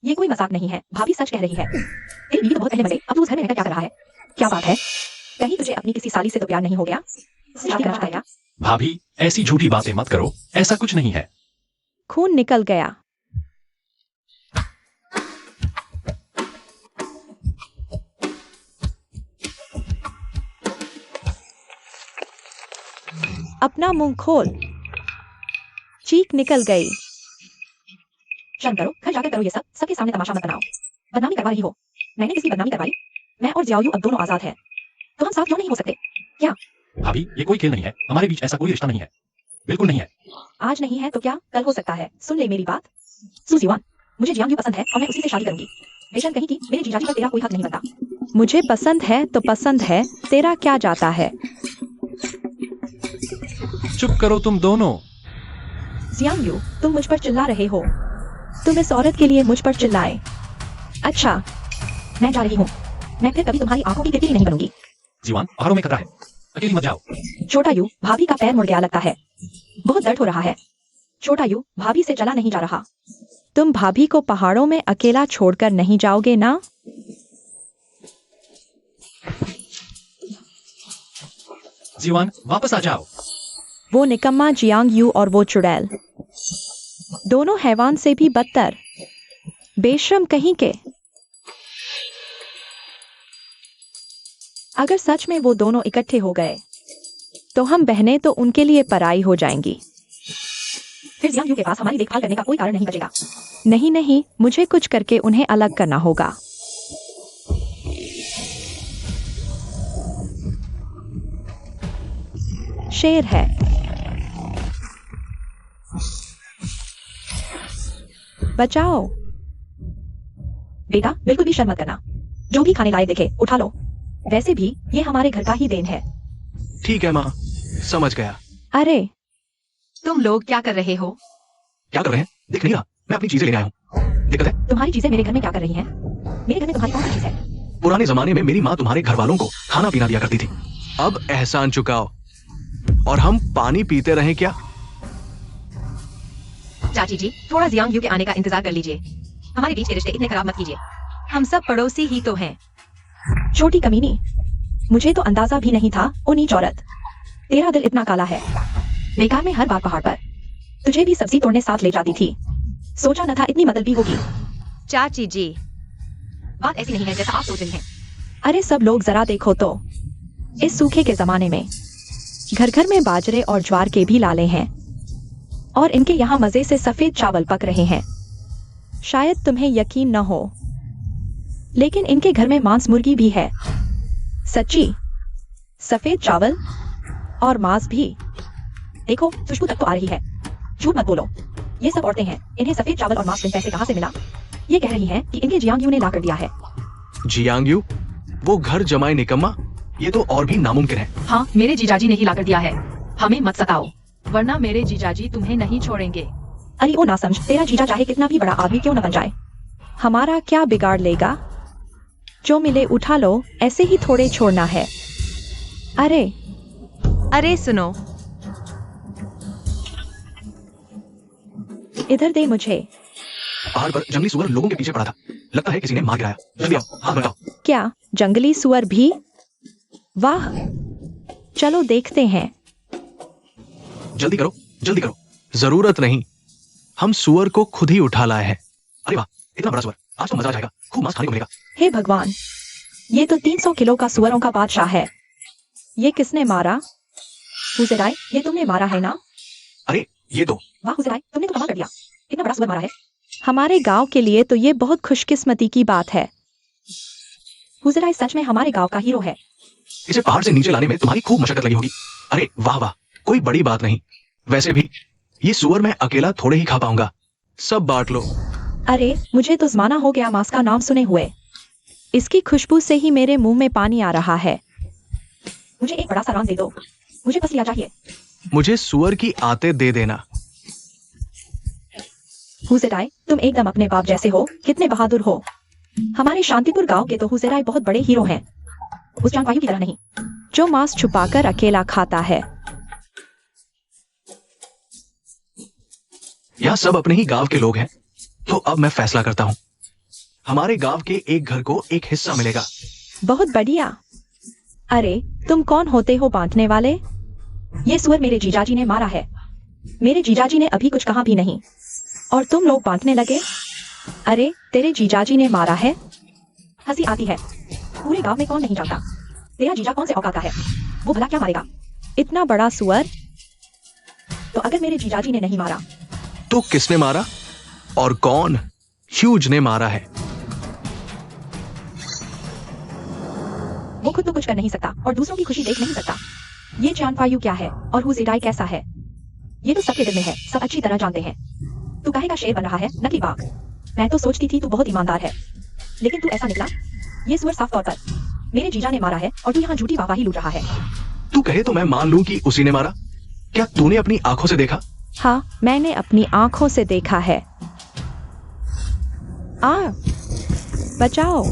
ये कोई मजाक नहीं है, भाभी सच कह रही है। तेरी बीवी तो बहुत पहले मर गई, अब तू उस घर में रहकर क्या कर रहा है? क्या बात है, कहीं तुझे अपनी किसी साली से तो प्यार नहीं हो गया? शादी करना चाहता है क्या? भाभी, ऐसी झूठी बातें मत करो, ऐसा कुछ नहीं है। खून निकल गया। अपना मुंह खोल। चीख निकल गई। शर्म करो, घर जाकर करो ये सब, सबके सामने तमाशा मत बनाओ। बदनामी करवा रही हो। मैंने किसकी बदनामी करवाई? मैं और जियायू अब दोनों आजाद हैं। तो हम साथ क्यों नहीं हो सकते? क्या भाभी, ये कोई खेल नहीं है, हमारे बीच ऐसा कोई रिश्ता नहीं है, बिल्कुल नहीं है। आज नहीं है तो क्या कल हो सकता है? सुन ले मेरी बात सुजीवान, मुझे जियांग पसंद है और मैं उसी से शादी करूंगी। बेशक कहीं की मेरे जीजाजी पर तेरा कोई हक नहीं बनता। मुझे पसंद है तो पसंद है, तेरा क्या जाता है? चुप करो तुम दोनों। जियांग, तुम मुझ पर चिल्ला रहे हो। तुम इस औरत के लिए मुझ पर चिल्लाए। अच्छा, मैं जा रही हूँ। मैं फिर कभी तुम्हारी आंखों की तितली नहीं बनूंगी। जीवान, पहाड़ों में खतरा है, अकेली मत जाओ। छोटा यू, भाभी का पैर मुड़ गया लगता है। बहुत दर्द हो रहा है। छोटा यू, भाभी से चला नहीं जा रहा। तुम भाभी को पहाड़ों में अकेला छोड़कर नहीं जाओगे ना? जीवान, वापस आ जाओ। वो निकम्मा जियांग यू और वो चुड़ैल, दोनों हैवान से भी बदतर, बेशरम कहीं के। अगर सच में वो दोनों इकट्ठे हो गए तो हम बहनें तो उनके लिए पराई हो जाएंगी। फिर जियांग के पास हमारी देखभाल करने का कोई कारण नहीं बचेगा। नहीं नहीं, मुझे कुछ करके उन्हें अलग करना होगा। शेर है। बचाओ। बेटा बिल्कुल भी शर्म मत करना, जो भी खाने लायक दिखे उठा लो। वैसे भी ये हमारे घर का ही देन है। ठीक है माँ, समझ गया। अरे तुम लोग क्या कर रहे हो? क्या कर रहे हैं? दिख नहीं रहा, मैं अपनी चीजें लेने आया हूँ। दिक्कत है? तुम्हारी चीजें मेरे घर में क्या कर रही हैं? मेरे घर में तुम्हारी कौन सी चीज है? पुराने जमाने में मेरी माँ तुम्हारे घर वालों को खाना पीना दिया करती थी। अब एहसान चुकाओ और हम पानी पीते रहें क्या? चाची जी, थोड़ा जियांग यू के आने का इंतजार कर लीजिए। हमारे बीच के रिश्ते इतने खराब मत कीजिए। हम सब पड़ोसी ही तो हैं। छोटी कमीनी, मुझे तो अंदाजा भी नहीं था ओ नीच औरत, तेरा दिल इतना काला है। बेकार में हर बार पहाड़ पर तुझे भी सब्जी तोड़ने साथ ले जाती थी, सोचा न था इतनी मतलबी होगी। चाची जी, बात ऐसी नहीं है जैसा आप सोच रही हैं। अरे सब लोग जरा देखो तो, इस सूखे के जमाने में घर घर में बाजरे और ज्वार के भी लाले हैं और इनके यहाँ मजे से सफेद चावल पक रहे हैं। शायद तुम्हें यकीन न हो, लेकिन इनके घर में मांस मुर्गी भी है। सच्ची, सफेद चावल और मांस भी। देखो खुशबू तक तो आ रही है। झूठ मत बोलो, ये सब औरतें हैं, इन्हें सफेद चावल और मांस बिन पैसे कहाँ से मिला? ये कह रही हैं कि इनके जियांग यू ने ला कर दिया है। जियांग यू, वो घर जमाए निकम्मा, ये तो और भी नामुमकिन है। हाँ, मेरे जीजाजी ने ही लाकर दिया है। हमें मत सताओ। वरना मेरे जीजाजी तुम्हें नहीं छोड़ेंगे। अरे वो ना समझ, तेरा जीजा चाहे कितना भी बड़ा आदमी क्यों न बन जाए। हमारा क्या बिगाड़ लेगा? जो मिले उठा लो, ऐसे ही थोड़े छोड़ना है। अरे सुनो, इधर दे मुझे। पहाड़ पर जंगली सुअर लोगों के पीछे पड़ा था, लगता है किसी ने मार गिराया। जल्दी आओ, हाथ बढ़ाओ। क्या जंगली सुअर भी? वाह, चलो देखते हैं। जल्दी करो, जल्दी करो। जरूरत नहीं, हम सुअर को खुद ही उठा लाए हैं। अरे वाह, इतना बड़ा सुअर, आज तो मजा आ जाएगा, खूब मांस खाने को मिलेगा। हे भगवान, ये तो 300 किलो का सुअरों का बादशाह है। ये किसने मारा? हुसेराय, ये तुमने मारा है ना? अरे ये तो वाह हुसेराय, तुमने तो कमाल कर दिया, इतना बड़ा सुअर मारा है। हमारे गांव के लिए तो ये बहुत खुशकिस्मती की बात है। हुसेराय सच में हमारे गांव का हीरो है। इसे पहाड़ से नीचे लाने में तुम्हारी खूब मशक्कत लगी होगी। अरे वाह वाह, कोई बड़ी बात नहीं। वैसे भी ये सुअर मैं अकेला थोड़े ही खा पाऊंगा, सब बांट लो। अरे मुझे तो जमाना हो गया मांस का नाम सुने हुए। इसकी खुशबू से ही मेरे मुंह में पानी आ रहा है। मुझे एक बड़ा सा रान दे दो, मुझे बस लिया चाहिए। मुझे सुअर की आते दे देना। हुसेराय, तुम एकदम अपने बाप जैसे हो, कितने बहादुर हो। हमारे शांतिपुर गांव के तो हुसेराय बहुत बड़े हीरो हैं, उस जानवायु की तरह नहीं जो मांस छुपाकर अकेला खाता है। यहाँ सब अपने ही गांव के लोग हैं, तो अब मैं फैसला करता हूँ। हमारे गांव के एक घर को एक हिस्सा मिलेगा। बहुत बढ़िया। अरे तुम कौन होते हो बांटने वाले? ये सुअर मेरे जीजाजी ने मारा है। मेरे जीजाजी ने अभी कुछ कहा भी नहीं और तुम लोग बांटने लगे। अरे तेरे जीजाजी ने मारा है? हंसी आती है, पूरे गांव में कौन नहीं जानता तेरा जीजा कौन से औकात का है। वो भला क्या मारेगा? इतना बड़ा सुअर? तो अगर मेरे जीजाजी ने नहीं मारा तो किसने मारा? और कौन? ह्यूज ने मारा है। वो खुद तो कुछ कर नहीं सकता और दूसरों की खुशी देख नहीं सकता। ये जानवायु क्या है और हुसेराय कैसा है, ये तो सबके दिल में है, सब अच्छी तरह जानते हैं। तू काहे का शेर बन रहा है, नकली बाघ? मैं तो सोचती थी तू बहुत ईमानदार है, लेकिन तू ऐसा निकला। ये सुअर साफ तौर पर मेरे जीजा ने मारा है और तू यहाँ झूठी वाहवाही लूट रहा है। तू कहे तो मैं मान लूं कि उसी ने मारा। क्या तूने अपनी आंखों से देखा? हाँ, मैंने अपनी आंखों से देखा है। बचाओ।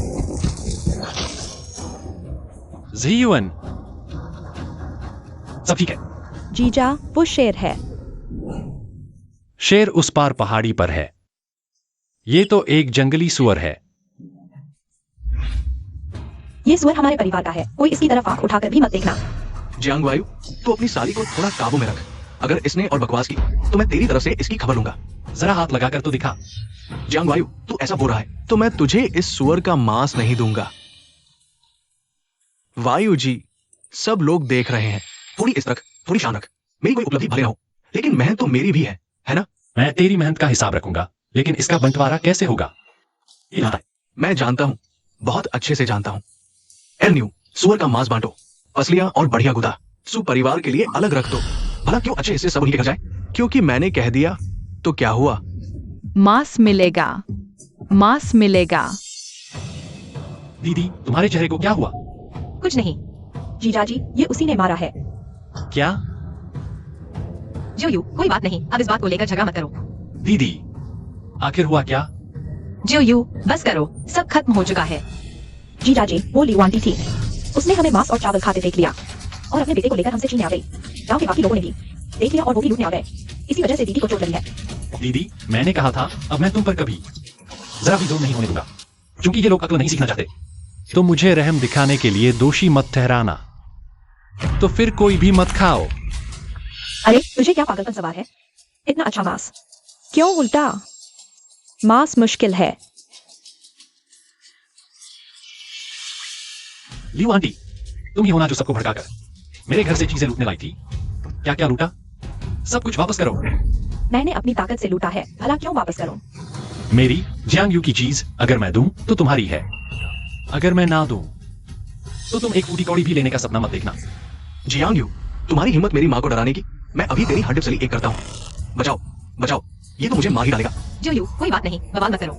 जीयुअन, सब ठीक है। जीजा, वो शेर है। शेर उस पार पहाड़ी पर है। ये तो एक जंगली सुअर है। ये सुअर हमारे परिवार का है, कोई इसकी तरफ आंख उठाकर भी मत देखना। जियांग वायु, तू अपनी साली को थोड़ा काबू में रख। अगर इसने और बकवास की तो मैं तेरी तरफ से इसकी खबर लूंगा। जरा हाथ लगाकर तो दिखा। जियांग वायु, तू ऐसा बोल रहा है तो मैं तुझे इस सुअर का मांस नहीं दूंगा। वायु जी, सब लोग देख रहे हैं। थोड़ी इस रख, थोड़ी शान रख। मेरी कोई उपलब्धि भले ना हो, लेकिन मेहनत तो मेरी भी है ना? मैं तेरी मेहनत का हिसाब रखूंगा, लेकिन इसका बंटवारा कैसे होगा? मैं जानता हूं, बहुत अच्छे से जानता हूं। एल न्यू, सुअर का मांस बांटो, पसलियां और बढ़िया गुदा। सुपरिवार के लिए अलग रख दो। भला क्यों अच्छे हिस्से सब उन्हीं के घर जाए? क्योंकि मैंने कह दिया तो क्या हुआ? मांस मिलेगा, मांस मिलेगा। दीदी, तुम्हारे चेहरे को क्या हुआ? कुछ नहीं। जीजाजी, ये उसी ने मारा है। क्या? जो कोई बात नहीं, अब इस बात को लेकर झगड़ा मत करो। दीदी, आखिर हुआ क्या? जो बस करो, सब खत्म हो चुका है। जीजाजी, वो लियू आंटी थी। उसने हमें मांस और चावल खाते देख लिया और अपने बेटे को लेकर हमसे छीनने आ गई। गांव के बाकी लोगों ने भी देख लिया और वो भी लूटने आ गए। इसी वजह से दीदी को चोट लगी है। दीदी, मैंने कहा था अब मैं तुम पर कभी जरा भी जोर नहीं होने दूंगा, क्योंकि ये लोग अक्ल नहीं सीखना चाहते। तो मुझे रहम दिखाने के लिए दोषी मत ठहराना। तो फिर कोई भी मत खाओ। अरे तुझे क्या पागलपन सवार है? इतना अच्छा मांस। क्यों उल्टा? मांस मुश्किल है। लियू आंटी, तुम ही होना जो सबको भड़काकर मेरे घर से चीजें लूटने लाई थी। क्या क्या लूटा? सब कुछ वापस करो। मैंने अपनी ताकत से लूटा है, भला क्यों वापस करूं? मेरी जियांग यू की चीज अगर मैं दूं तो तुम्हारी है, अगर मैं ना दूं तो तुम एक फूटी कौड़ी भी लेने का सपना मत देखना। जियांग यू, तुम्हारी हिम्मत मेरी माँ को डराने की। मैं अभी तेरी हड्डी सली एक करता हूँ। बचाओ बचाओ, ये तो मुझे मार ही डालेगा। जो कोई बात नहीं, बवाल मत करो।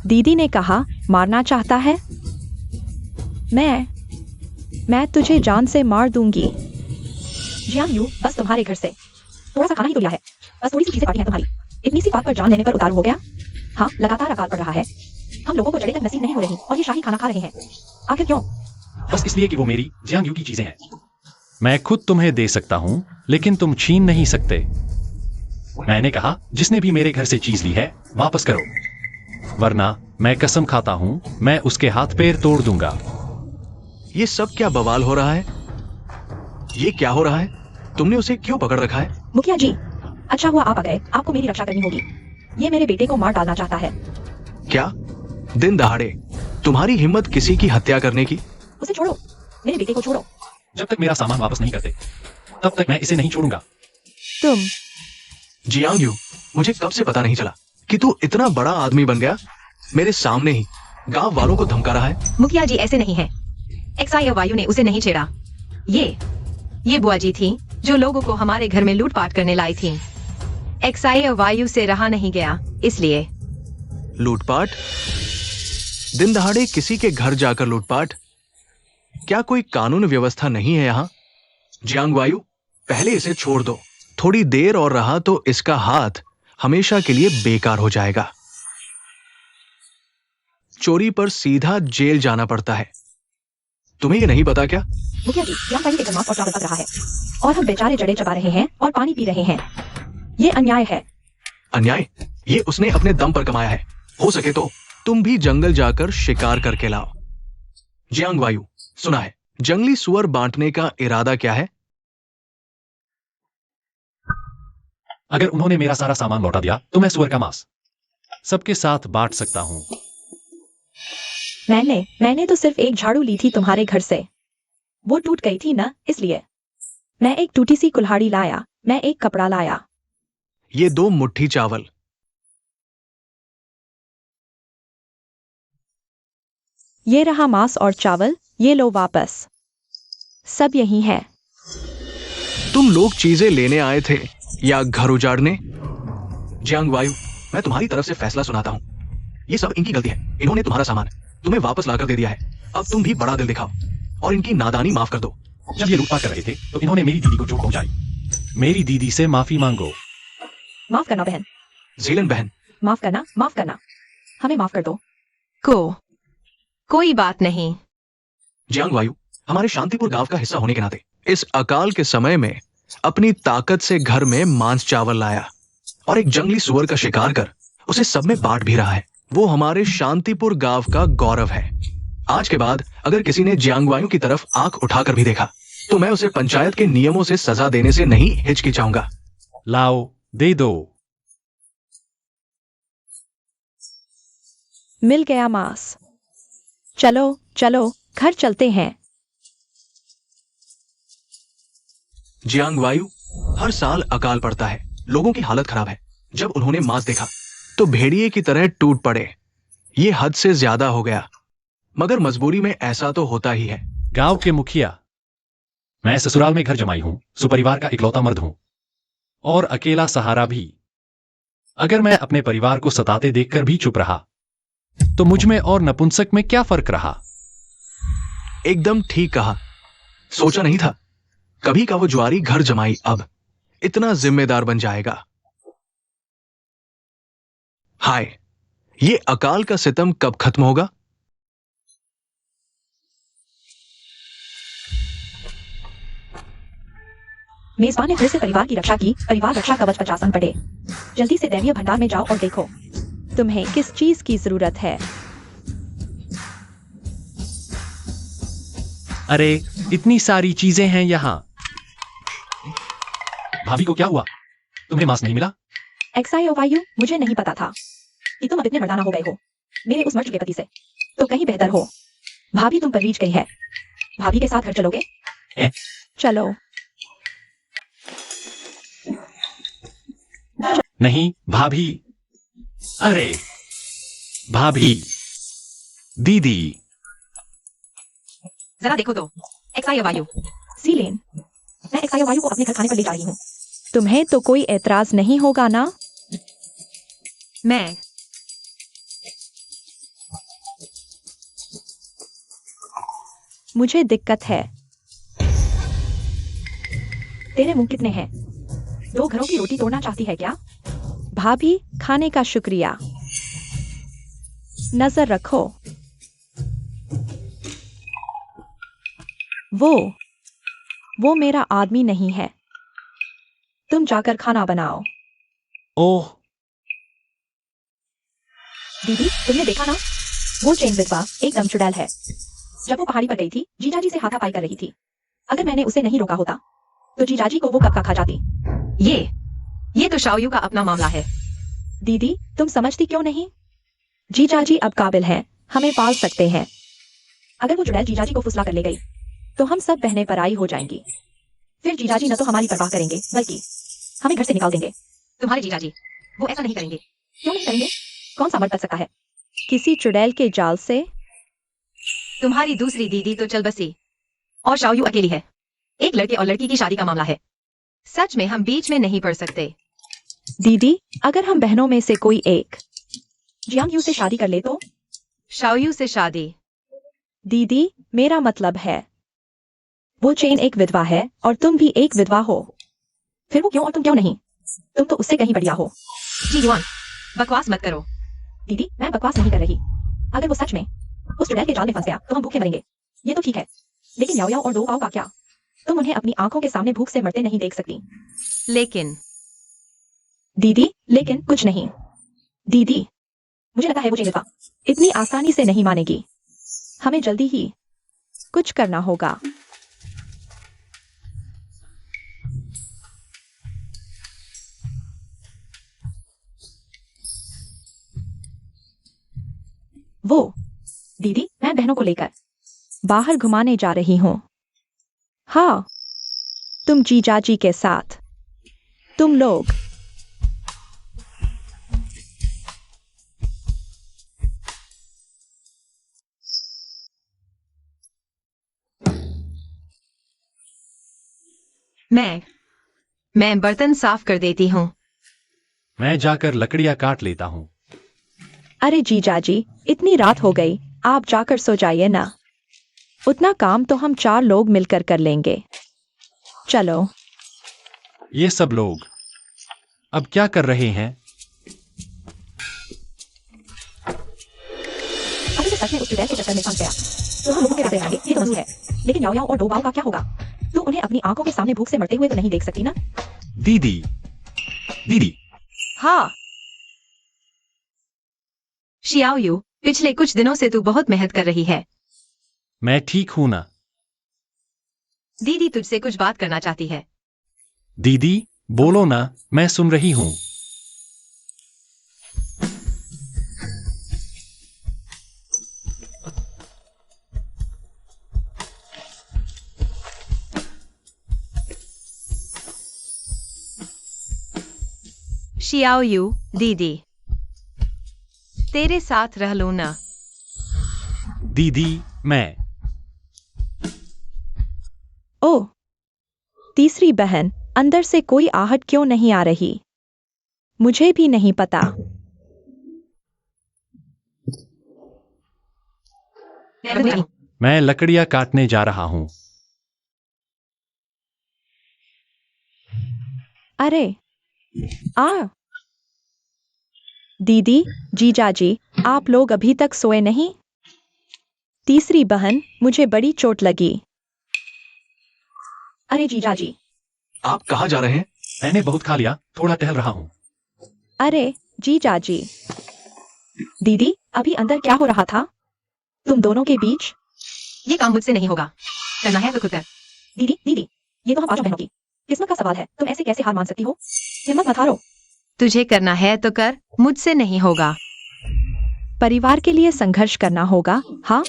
दीदी ने कहा मारना चाहता है। मैं तुझे जान से मार दूंगी। जियांग यू, बस तुम्हारे घर से थोड़ा सा खाना ही तो लिया है। बस थोड़ी सी चीजें काटी हैं तुम्हारी। इतनी सी बात पर जान लेने पर उतारू हो गया। हाँ, लगातार अकाल पड़ रहा है। हम लोगों को जड़ें तक नसीब नहीं हो रही और ये शाही खाना खा रहे हैं। आखिर क्यों? बस इसलिए कि वो मेरी जियांग यू की चीजें हैं। मैं खुद तुम्हें दे सकता हूं, लेकिन तुम छीन नहीं सकते। मैंने कहा जिसने भी मेरे घर से चीज ली है वापस करो, वरना मैं कसम खाता हूं मैं उसके हाथ पैर तोड़ दूंगा। ये सब क्या बवाल हो रहा है? ये क्या हो रहा है? तुमने उसे क्यों पकड़ रखा है? मुखिया जी, अच्छा हुआ आप आ गए। आपको मेरी रक्षा करनी होगी। ये मेरे बेटे को मार डालना चाहता है। क्या? दिन दहाड़े तुम्हारी हिम्मत किसी की हत्या करने की? उसे छोड़ो, मेरे बेटे को छोड़ो। जब तक मेरा सामान वापस नहीं करते तब तक मैं इसे नहीं छोड़ूंगा। तुम जियांग यू, मुझे कब से पता नहीं चला कि तू इतना बड़ा आदमी बन गया। मेरे सामने ही गांव वालों को धमका रहा है। मुखिया जी ऐसे नहीं है। एक्साई वायु ने उसे नहीं छेड़ा। ये बुआ जी थी जो लोगों को हमारे घर में लूटपाट करने लाई थी। एक्साई वायु से रहा नहीं गया, इसलिए। लूटपाट? दिन दहाड़े किसी के घर जाकर लूटपाट? क्या कोई कानून व्यवस्था नहीं है यहां? जियांग वायु, पहले इसे छोड़ दो। थोड़ी देर और रहा तो इसका हाथ हमेशा के लिए बेकार हो जाएगा। चोरी पर सीधा जेल जाना पड़ता है। तुम्हें ये नहीं पता क्या? मुखिया जी, जियांग वायु के घर मांस और चावल पक रहा है और हम बेचारे जड़ें चबा रहे हैं और पानी पी रहे हैं। ये अन्याय है। अन्याय? ये उसने अपने दम पर कमाया है। हो सके तो तुम भी जंगल जाकर शिकार करके लाओ। जियांग वायु, सुना है जंगली सुअर बांटने का इरादा क्या है? अगर उन्होंने मेरा सारा सामान लौटा दिया तो मैं सुअर का मांस सबके साथ बांट सकता हूं। मैंने तो सिर्फ एक झाड़ू ली थी तुम्हारे घर से। वो टूट गई थी ना, इसलिए। मैं एक टूटी सी कुल्हाड़ी लाया। मैं एक कपड़ा लाया। ये 2 मुट्ठी चावल। ये रहा मांस और चावल, ये लो वापस। सब यही है। तुम लोग चीजें लेने आए थे या घर उजाड़ने? जियांग वायु, मैं तुम्हारी तरफ से फैसला सुनाता हूं। ये सब इनकी गलती है। इन्होंने तुम्हारा सामान तुम्हें वापस लाकर दे दिया है। अब तुम भी बड़ा दिल दिखाओ और इनकी नादानी माफ कर दो। जब ये लूटपाट कर रहे थे तो इन्होंने मेरी दीदी को चोट पहुंचाई। मेरी दीदी से माफी मांगो। माफ करना बहन, झीलन बहन, माफ करना। हमें माफ कर दो। कोई बात नहीं। जियांग वायु, हमारे शांतिपुर गांव का हिस्सा होने के नाते इस अकाल के समय में अपनी ताकत से घर में मांस चावल लाया और एक जंगली सुअर का शिकार कर उसे सब में बांट भी रहा है। वो हमारे शांतिपुर गांव का गौरव है। आज के बाद अगर किसी ने जियांग वायु की तरफ आंख उठाकर भी देखा तो मैं उसे पंचायत के नियमों से सजा देने से नहीं हिचकिचाऊंगा। लाओ, दे दो। मिल गया मांस। चलो घर चलते हैं। जियांग वायु, हर साल अकाल पड़ता है। लोगों की हालत खराब है। जब उन्होंने मांस देखा तो भेड़िए की तरह टूट पड़े। ये हद से ज्यादा हो गया, मगर मजबूरी में ऐसा तो होता ही है। गांव के मुखिया, मैं ससुराल में घर जमाई हूं, सुपरिवार का इकलौता मर्द हूं और अकेला सहारा भी। अगर मैं अपने परिवार को सताते देखकर भी चुप रहा तो मुझ में और नपुंसक में क्या फर्क रहा? एकदम ठीक कहा। सोचा नहीं था कभी का वो ज्वारी घर जमाई अब इतना जिम्मेदार बन जाएगा। हाय, ये अकाल का सितम कब खत्म होगा? मेजबान ने फिर से परिवार की रक्षा की। परिवार रक्षा कवच 50 अंक पढ़े। जल्दी से दैवीय भंडार में जाओ और देखो तुम्हें किस चीज की जरूरत है। अरे इतनी सारी चीजें हैं यहाँ। भाभी को क्या हुआ? तुम्हें मांस नहीं मिला? XIOYU, मुझे नहीं पता था कि तुम अब इतने मर्दाना हो गए हो मेरे उस मर चुके पति से। तो कहीं बेहतर हो। भाभी तुम पर रीझ गई है। भाभी के साथ घर चलोगे? चलो। नहीं भाभी। अरे भाभी, दीदी। जरा देखो तो। XIOYU। सीलेन, मैं XIOYU को अपने घर खाने पर ले जा रही हूँ। तुम्हें तो कोई एतराज नहीं होगा ना? मैं मुझे दिक्कत है। तेरे मुंह कितने हैं? 2 घरों की रोटी तोड़ना चाहती है क्या? भाभी, खाने का शुक्रिया। नजर रखो। वो मेरा आदमी नहीं है। तुम जाकर खाना बनाओ। ओह दीदी, तुमने देखा ना? वो चेन विधवा एकदम चुड़ैल है। जब वो पहाड़ी पर गई थी, जीजाजी से हाथापाई कर रही थी। अगर मैंने उसे नहीं रोका होता तो जीजाजी को वो कब का खा जाती। ये तो शाओयू का अपना मामला है। दीदी, तुम समझती क्यों नहीं? जीजाजी अब काबिल हैं, हमें पाल सकते हैं। अगर वो चुड़ैल जीजाजी को फुसला कर ले गई तो हम सब बहनें पराई हो जाएंगी। फिर जीजाजी न तो हमारी परवाह करेंगे बल्कि हमें घर से निकाल देंगे। तुम्हारे जीजाजी वो ऐसा नहीं करेंगे। क्यों नहीं करेंगे? कौन सा मर्द बच सकता है किसी चुड़ैल के जाल से? तुम्हारी दूसरी दीदी तो चल बसी और शाओयू अकेली है। एक लड़के और लड़की की शादी का मामला है। सच में हम बीच में नहीं पड़ सकते। दीदी, अगर हम बहनों में से कोई एक जियांग से शादी कर ले तो? शाओयू से शादी? दीदी, मेरा मतलब है वो चेन एक विधवा है और तुम भी एक विधवा हो। फिर वो क्यों और तुम क्यों नहीं? तुम तो उससे कहीं बढ़िया हो। जी युआन, बकवास मत करो। दीदी, मैं बकवास नहीं कर रही। अगर वो सच में उस चुड़ैल के जाल में फंस गया तो हम भूखे मरेंगे। ये तो ठीक है, लेकिन याओ याओ और दो पाओ का क्या? तुम उन्हें अपनी आंखों के सामने भूख से मरते नहीं देख सकती। लेकिन दीदी, लेकिन कुछ नहीं। दीदी, मुझे लगता है वो चेन इतनी आसानी से नहीं मानेगी। हमें जल्दी ही कुछ करना होगा। वो दीदी, मैं बहनों को लेकर बाहर घुमाने जा रही हूँ। हाँ, तुम जीजाजी के साथ। तुम लोग मैं बर्तन साफ कर देती हूँ। मैं जाकर लकड़ियां काट लेता हूँ। अरे जीजाजी, इतनी रात हो गई, आप जाकर सो जाइए ना। उतना काम तो हम 4 लोग मिलकर कर लेंगे। चलो। ये सब लोग अब क्या कर रहे हैं? अगर सच में उस चुड़ैल के चक्कर में फंस गया तो हम लोगों के बदले आगे ये तो मजबूर है। लेकिन याओ याओ और दो बाओ का क्या होगा? तू उन्हें अपनी आंखों के सामने भूख से मरते हुए तो नहीं देख सकती ना? दीदी, हाँ शियाओयू, पिछले कुछ दिनों से तू बहुत मेहनत कर रही है। मैं ठीक हूं ना? दीदी तुझसे कुछ बात करना चाहती है। दीदी बोलो ना, मैं सुन रही हूं। शियाओयू, दीदी तेरे साथ रह लूं ना? दीदी मैं ओह, तीसरी बहन, अंदर से कोई आहट क्यों नहीं आ रही? मुझे भी नहीं पता। मैं लकड़ियां काटने जा रहा हूँ। अरे आ दीदी, जीजाजी, आप लोग अभी तक सोए नहीं? तीसरी बहन, मुझे बड़ी चोट लगी। अरे जीजा जी, आप कहाँ जा रहे हैं? मैंने बहुत खा लिया, थोड़ा टहल रहा हूँ। अरे जीजाजी, दीदी अभी अंदर क्या हो रहा था तुम दोनों के बीच? ये काम मुझसे नहीं होगा, करना है तो खुद कर। दीदी दीदी, ये तो हम पांचों बहनों की किस्मत का सवाल है, तुम ऐसे कैसे हार मान सकती हो? हिम्मत मत हारो। तुझे करना है तो कर, मुझसे नहीं होगा। परिवार के लिए संघर्ष करना होगा। हाँ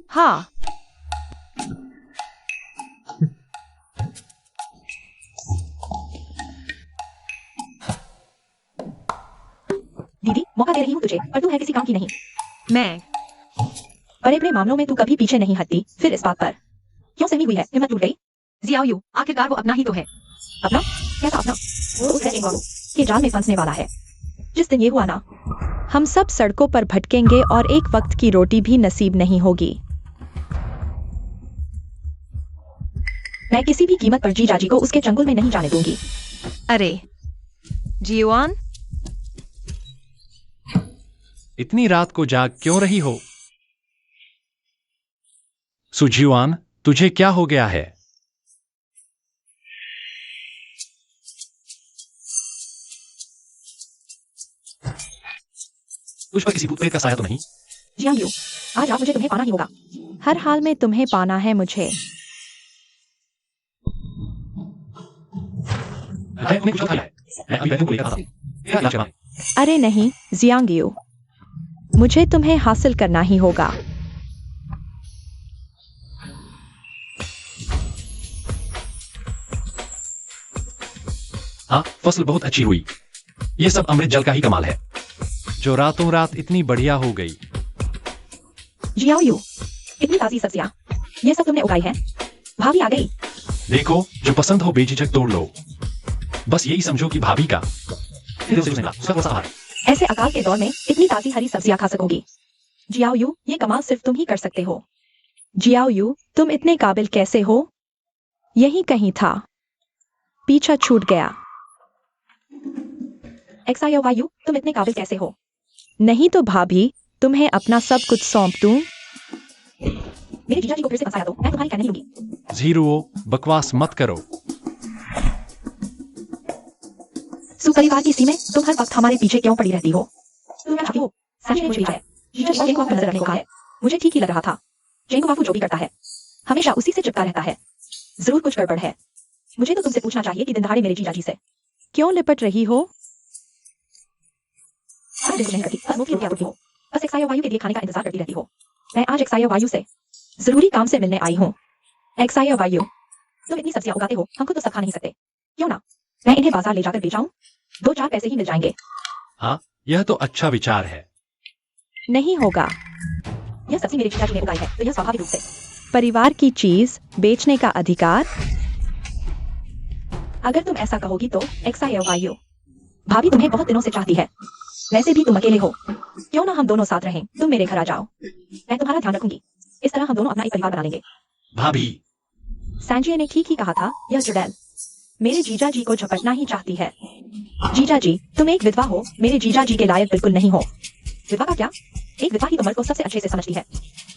हाँ, दीदी मौका दे रही हूँ तुझे, पर तू है किसी काम की नहीं। मैं बड़े बड़े मामलों में तू कभी पीछे नहीं हटती, फिर इस बात पर क्यों सहमी हुई है? हिम्मत टूट गई? जियाओ यू, आखिरकार वो अपना ही तो है। अपना? कैसा अपना? वो उस रैंक वालों के जाल में फंसने वाला है। जिस दिन ये हुआ ना, हम सब सड़कों पर भटकेंगे और एक वक्त की रोटी भी नसीब नहीं होगी। मैं किसी भी कीमत पर जीजाजी को उसके चंगुल में नहीं जाने दूंगी। अरे जीवान, इतनी रात को जाग क्यों रही हो? सुजीवान, तुझे क्या हो गया है? तुझ पर किसी भूत प्रेत का साया तो नहीं? जियांग यू, आज रात मुझे तुम्हें पाना ही होगा। हर हाल में तुम्हें पाना है मुझे। मैं उन्हें कुछ खाया है। मैं अभी वैद्यों को लेकर आता हूँ। मेरा इलाज करवाएं। अरे नहीं जियांगियो, मुझे तुम्हें हासिल करना ही होगा। हाँ, फसल बहुत अच्छी हुई। ये सब अमृत जल का ही कमाल है, जो रातों रात इतनी बढ़िया हो गई। जियाओ यू, इतनी ताजी सब्जियां, ये सब तुमने उगाई है? भाभी आ गई। देखो, जो पसंद हो बेझिझक तोड़ लो। बस यही समझो कि भाभी का दिल से उसने कहा, उसका थोड़ा सा आभार। ऐसे अकाल के दौर में इतनी ताजी हरी सब्जियां खा सकोगी? जियाओ यू, ये कमाल सिर्फ तुम ही कर सकते हो। जियाओ यू, तुम इतने काबिल कैसे हो? यही कहीं था, पीछा छूट गया। एक्सायो वायु, तुम इतने काबिल कैसे हो? नहीं तो भाभी, तुम्हें अपना सब कुछ सौंप दूं? मेरे जीजाजी को फिर से फंसाया तो मैं तुम्हारी कहने नहीं लूंगी। जीरो, बकवास मत करो। सुपरिवार की सी में तुम हर वक्त हमारे पीछे क्यों पड़ी रहती हो? तुम क्या चाहती हो? सच में मुझे भेजा है। जीजाजी को जेंग वाफू नजर रखने को कहा है। मुझे ठीक ही लग रहा था। जेंग वाफू जो भी करता है, हमेशा उसी से चिपका रहता है। जरूर कुछ गड़बड़ है। मुझे तो तुमसे पूछना चाहिए कि दिन दहाड़े मेरे जीजाजी से क्यों लिपट रही हो? हर दिन नहीं करती, बस मुफ्त रुपया देती हो। बस एक्सायो वायु के लिए खाने का इंतजार करती रहती हो। मैं आज एक्सायो वायु से जरूरी काम से मिलने आई हूँ। एक्सायो वायु, तुम इतनी सब्जियां उगाते हो, हम खुद तो सब खा नहीं सकते। क्यों ना मैं इन्हें बाजार ले जाकर बेचाऊं? 2-4 पैसे ही मिल जाएंगे। हाँ, यह तो अच्छा विचार है। नहीं होगा। यह सब्जी मेरे जीजाजी ने उगाई है, तो यह स्वाभाविक रूप से। परिवार की चीज बेचने का अधिकार? अगर तुम ऐसा कहोगी तो एक्सायो वायु, भाभी तुम्हें बहुत दिनों से चाहती है। वैसे भी तुम अकेले हो, क्यों ना हम दोनों साथ रहें? तुम मेरे घर आ जाओ, मैं तुम्हारा ध्यान रखूंगी। इस तरह हम दोनों अपना एक परिवार बना लेंगे। भाभी, सैंजिए ने ठीक ही कहा था, यह जुडैल मेरे जीजाजी को झपटना ही चाहती है। जीजाजी, तुम एक विधवा हो, मेरे जीजाजी के लायक बिल्कुल नहीं हो। विधवा का क्या? एक विधवा ही तो मर्द को सबसे अच्छे से समझती है।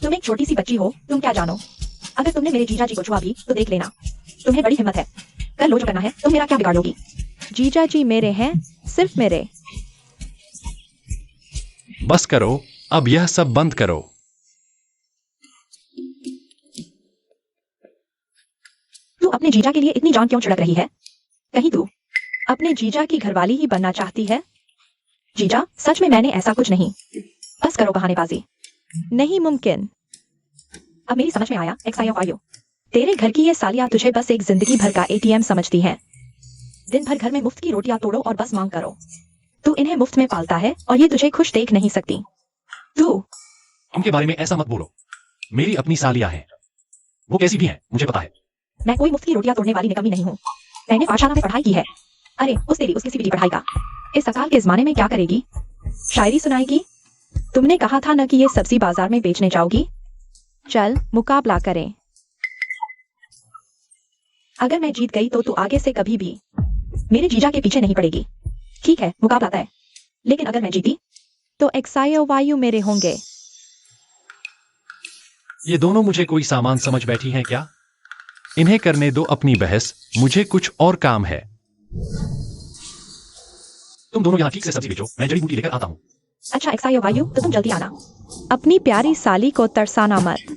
तुम एक छोटी सी बच्ची हो, तुम क्या जानो? अगर तुमने मेरे जीजाजी को छुआ भी तो देख लेना, तुम्हें बड़ी हिम्मत है। कर लो जो करना है, तुम मेरा क्या बिगाड़ लोगी? जीजाजी मेरे हैं, सिर्फ मेरे। बस करो, अब यह सब बंद करो। तू अपने जीजा के लिए इतनी जान क्यों छिड़क रही है? कहीं तू अपने जीजा की घरवाली ही बनना चाहती है? जीजा, सच में मैंने ऐसा कुछ नहीं। बस करो बहानेबाजी। नहीं मुमकिन। अब मेरी समझ में आया एक्सायो वायु, तेरे घर की ये सालियां तुझे बस एक जिंदगी भर का एटीएम समझती हैं। दिन भर घर में मुफ्त की रोटियां तोड़ो और बस मांग करो। तू इन्हें मुफ्त में पालता है और ये तुझे खुश देख नहीं सकती। तू उनके बारे में ऐसा मत बोलो। मेरी अपनी सालियां हैं। वो कैसी भी हैं, मुझे पता है। मैं कोई मुफ्त की रोटियां तोड़ने वाली निकम्मी नहीं हूँ। मैंने पाठशाला में पढ़ाई की है। अरे उस तेरी उसकी सीबीटी पढ़ाई का। इस सकाल के जमाने में क्या करेगी? शायरी सुनाएगी? तुमने कहा था न कि ये सब्जी बाजार में बेचने जाओगी। चल मुकाबला करें। अगर मैं जीत गई तो तू आगे से कभी भी मेरे जीजा के पीछे नहीं पड़ेगी। ठीक है, मुकाबला तय। लेकिन अगर मैं जीती तो एक्सायो वायु मेरे होंगे। ये दोनों मुझे कोई सामान समझ बैठी हैं क्या? इन्हें करने दो अपनी बहस, मुझे कुछ और काम है। तुम दोनों यहाँ ठीक से सब्जी बेचो, मैं जड़ी बूटी लेकर आता हूँ। अच्छा एक्सायो वायु, तो तुम जल्दी आना। अपनी प्यारी साली को तरसाना मत।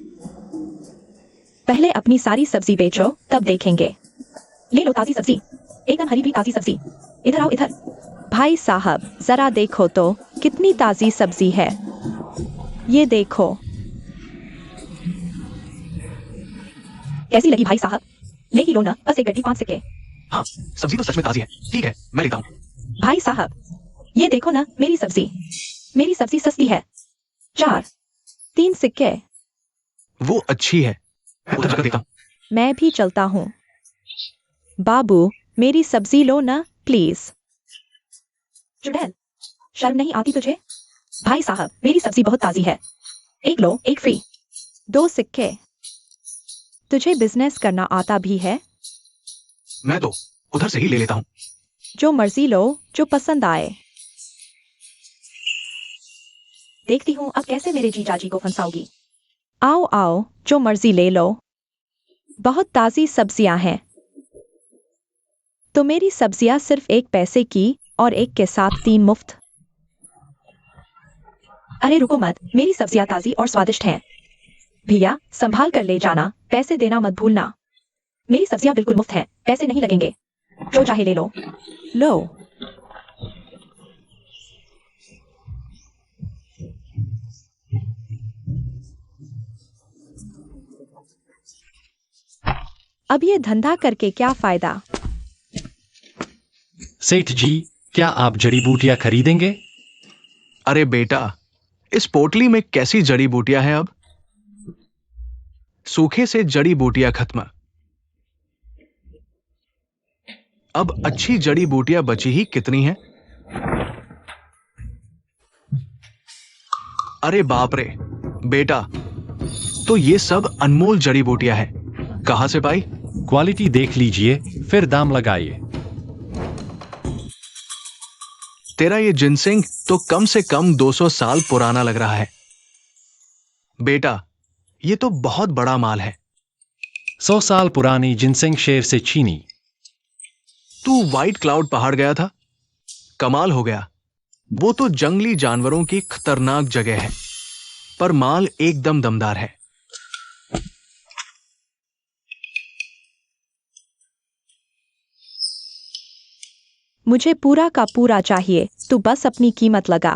पहले अपनी सारी सब्जी बेचो, तब देखेंगे। ले लो ताजी सब्जी, एकदम हरी भी ताजी सब्जी। इधर आओ इधर। भाई साहब जरा देखो तो कितनी ताजी सब्जी है। ये देखो। कैसी लगी भाई साहब? ले ही लो ना, बस एक गड्डी 5 सिक्के। हाँ, सब्जी तो सच में ताजी है। ठीक है, मैं लेता हूँ। भाई साहब ये देखो ना, मेरी सब्जी सस्ती है। 4 3 सिक्के। वो अच्छी है, उधर जाकर देखता हूँ। मैं भी चलता हूँ। बाबू मेरी सब्जी लो ना प्लीज। चुड़ैल, शर्म नहीं आती तुझे? भाई साहब मेरी सब्जी बहुत ताजी है। एक लो एक फ्री। 2 सिक्के। तुझे बिजनेस करना आता भी है? मैं तो उधर से ही ले लेता हूँ। जो मर्जी लो, जो पसंद आए। देखती हूँ अब कैसे मेरे जीजाजी को फंसाओगी। आओ आओ, जो मर्जी ले लो। बहुत ताजी सब्जियां हैं। तो मेरी सब्जियां सिर्फ 1 पैसे की और 1 के साथ 3 मुफ्त। अरे रुको मत, मेरी सब्जियां ताजी और स्वादिष्ट हैं। भैया संभाल कर ले जाना, पैसे देना मत भूलना। मेरी सब्जियां बिल्कुल मुफ्त हैं, पैसे नहीं लगेंगे। जो चाहे ले लो। लो। अब ये धंधा करके क्या फायदा? सेठ जी, क्या आप जड़ी बूटियां खरीदेंगे? अरे बेटा, इस पोटली में कैसी जड़ी बूटियां हैं अब? सूखे से जड़ी बूटियां खत्म। अब अच्छी जड़ी बूटियां बची ही कितनी हैं? अरे बाप रे बेटा, तो ये सब अनमोल जड़ी बूटियां हैं। कहां से पाई? क्वालिटी देख लीजिए, फिर दाम लगाइए। तेरा ये जिनसिंग तो कम से कम 200 साल पुराना लग रहा है। बेटा, ये तो बहुत बड़ा माल है। 100 साल पुरानी जिनसिंग शेर से छीनी। तू व्हाइट क्लाउड पहाड़ गया था? कमाल हो गया। वो तो जंगली जानवरों की खतरनाक जगह है, पर माल एकदम दमदार है। मुझे पूरा का पूरा चाहिए, तू बस अपनी कीमत लगा।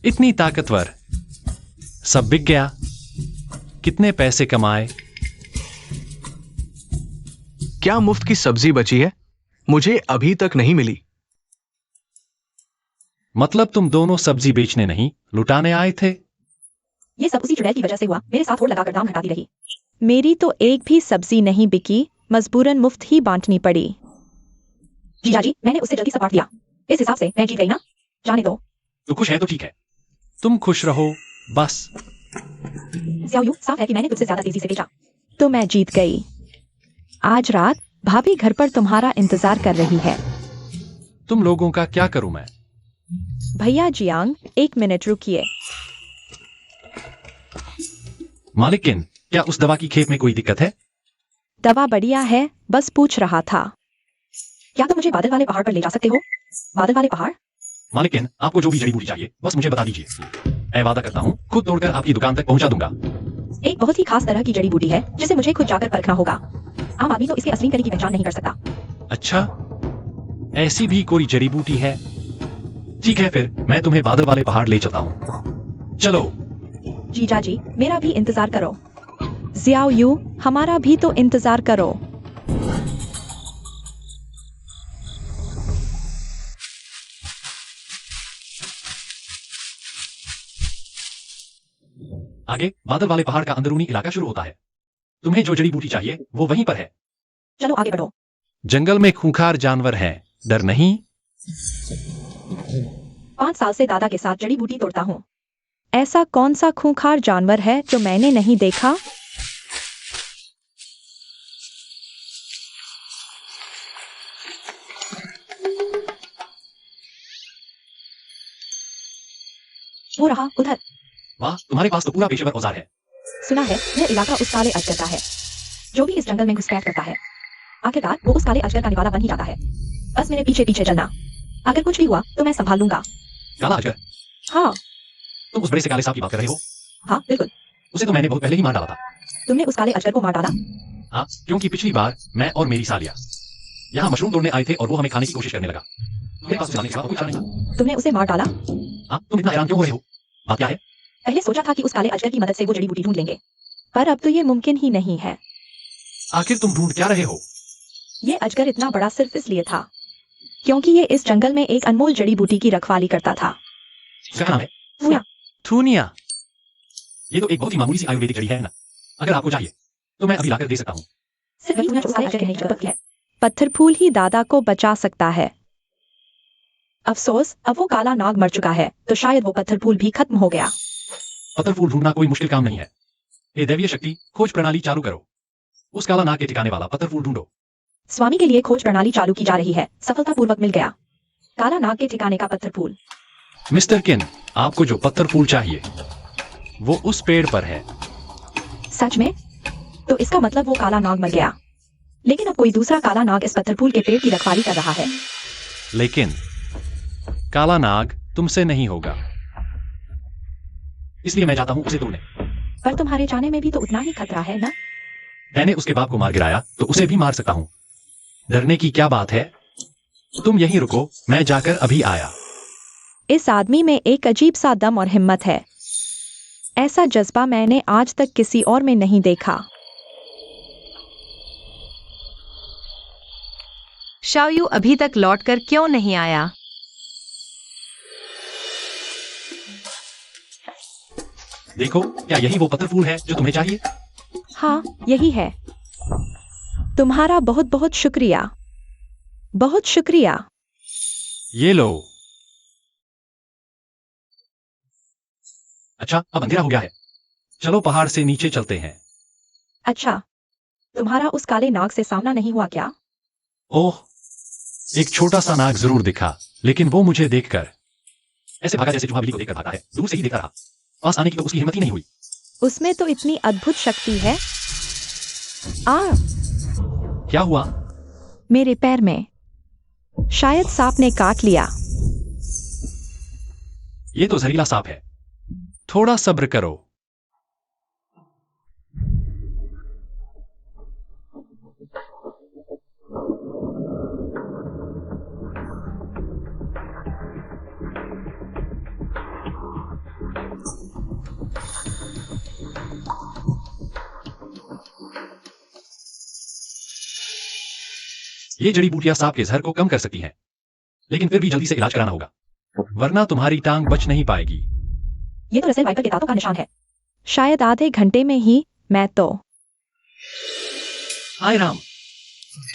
इतनी ताकतवर, सब बिक गया। कितने पैसे कमाए? क्या मुफ्त की सब्जी बची है? मुझे अभी तक नहीं मिली। मतलब तुम दोनों सब्जी बेचने नहीं, लुटाने आए थे? ये सब उसी चुड़ैल की वजह से हुआ, मेरे साथ होड़ लगाकर दाम घटाती रही। मेरी तो एक भी सब्जी नहीं बिकी, मजबूरन मुफ्त ही बांटनी पड़ी। जीजाजी मैंने उससे जल्दी सब बांट दिया। इस हिसाब से मैं जीत गई ना? जाने दो। तो खुश है तो ठीक है, तुम खुश रहो बस। ज़ियाओ यू, साफ है कि मैंने तुझसे ज्यादा तेजी से बेचा। तो मैं जीत गई। आज रात भाभी घर पर तुम्हारा इंतजार कर रही है। तुम लोगों का क्या करूं मैं? भैया जियांग, 1 मिनट रुकिए। मालिकिन, क्या उस दवा की खेप में कोई दिक्कत है? दवा बढ़िया है, बस पूछ रहा था। क्या तुम मुझे बादल वाले पहाड़ पर ले जा सकते हो? बादल वाले पहाड़? मालिकिन, आपको जो भी जड़ी बूटी चाहिए बस मुझे बता दीजिए। मैं वादा करता हूँ खुद तोड़कर आपकी दुकान तक पहुंचा दूंगा। एक बहुत ही खास तरह की जड़ी बूटी है जिसे मुझे खुद जाकर परखना होगा। आम आदमी तो इसके असली कली की पहचान नहीं कर सकता। अच्छा, ऐसी भी कोई जड़ी बूटी है? ठीक है, फिर मैं तुम्हें बादल वाले पहाड़ ले चलता हूँ। चलो। जीजाजी मेरा भी इंतजार करो। ज़ियाओ यू, हमारा भी तो इंतजार करो। आगे बादल वाले पहाड़ का अंदरूनी इलाका शुरू होता है। तुम्हें जो जड़ी बूटी चाहिए वो वहीं पर है। चलो आगे बढ़ो। जंगल में खूंखार जानवर हैं, डर नहीं। 5 साल से दादा के साथ जड़ी बूटी तोड़ता हूँ। ऐसा कौन सा खूंखार जानवर है जो मैंने नहीं देखा? वो रहा उधर। वाह, तुम्हारे पास तो पूरा पेशेवर औजार है। सुना है यह इलाका उस काले अजगर का है जो भी इस जंगल में घुसपैठ करता है। आखिरकार वो उस काले अजगर का निवाला बन ही जाता है। बस मेरे पीछे पीछे चलना। अगर कुछ भी हुआ तो मैं संभाल लूंगा। काला अजगर? हाँ तुम उस बड़े से काले सांप की बात कर रहे हो? हाँ बिल्कुल। उसे तो मैंने बहुत पहले ही मार डाला था। तुमने उस काले अजगर को मार डाला? हाँ, क्योंकि पिछली बार मैं और मेरी सालिया यहाँ मशरूम तोड़ने आए थे और वो हमें खाने की कोशिश करने लगा। मेरे पास उसे लाने के बाद कोई चारा नहीं था। तुमने उसे मार डाला? हाँ, तुम इतना हैरान क्यों हो रहे हो? बात क्या है? पहले सोचा था कि उस काले अजगर की मदद से वो जड़ी बूटी ढूंढ लेंगे। पर अब तो ये मुमकिन ही नहीं है। आखिर तुम ढूंढ क्या रहे हो? ये अजगर इतना बड़ा सिर्फ इसलिए था क्योंकि ये इस जंगल में एक अनमोल जड़ी बूटी की रखवाली करता था। उसका नाम है थूनिया। थूनिया। ये तो एक बहुत ही मामूली सी आयुर्वेदिक जड़ी है ना। अगर आपको चाहिए तो मैं अभी लाकर दे सकता हूँ। सिर्फ वही थूनिया जो उस काले अजगर की नहीं जरूरत है। पत्थर फूल ही दादा को बचा सकता है। अफसोस अब वो काला नाग मर चुका है तो शायद वो पत्थर फूल भी खत्म हो गया। पत्थर फूल ढूंढना कोई मुश्किल काम नहीं है। ये दैवीय शक्ति खोज प्रणाली चालू करो। उस काला नाग के ठिकाने वाला पत्थर फूल ढूंढो। स्वामी के लिए खोज प्रणाली चालू की जा रही है। सफलतापूर्वक मिल गया। काला नाग के ठिकाने का पत्थर फूल। मिस्टर किन, आपको जो पत्थर फूल चाहिए वो उस पेड़ पर है। सच में? तो इसका मतलब वो काला नाग मर गया। लेकिन अब कोई दूसरा काला नाग इस पत्थर फूल के पेड़ की रखवाली कर रहा है। लेकिन काला नाग तुमसे नहीं होगा, इसलिए मैं जाता हूं उसे तोड़ने। पर तुम्हारे जाने में भी तो उतना ही खतरा है ना? मैंने उसके बाप को मार गिराया तो उसे भी मार सकता हूं। डरने की क्या बात है? तुम यहीं रुको, मैं जाकर अभी आया। इस आदमी में एक अजीब सा दम और हिम्मत है। ऐसा जज्बा मैंने आज तक किसी और में नहीं देखा। शाओयू अभी तक लौटकर क्यों नहीं आया? देखो, क्या यही वो पत्थर फूल है जो तुम्हें चाहिए? हाँ, यही है। तुम्हारा बहुत बहुत शुक्रिया। बहुत शुक्रिया। ये लो। अच्छा, अब अंधेरा हो गया है। चलो पहाड़ से नीचे चलते हैं। अच्छा, तुम्हारा उस काले नाग से सामना नहीं हुआ क्या? ओह, एक छोटा सा नाग जरूर दिखा, लेकिन वो मुझे देखकर ऐसे भागा जैसे चूहा बिल्ली को देखकर भागा है। दूर से ही देखता रहा। पास आने की तो उसकी हिम्मत ही नहीं हुई। उसमें तो इतनी अद्भुत शक्ति है। क्या हुआ? मेरे पैर में शायद सांप ने काट लिया। ये तो जहरीला सांप है। थोड़ा सब्र करो। ये जड़ी बूटियां सांप के जहर को कम कर सकती हैं, लेकिन फिर भी जल्दी से इलाज कराना होगा, वरना तुम्हारी टांग बच नहीं पाएगी। ये तो रसेल वाइपर के दांतों का निशान है। शायद आधे घंटे में ही मैं तो। हाय राम,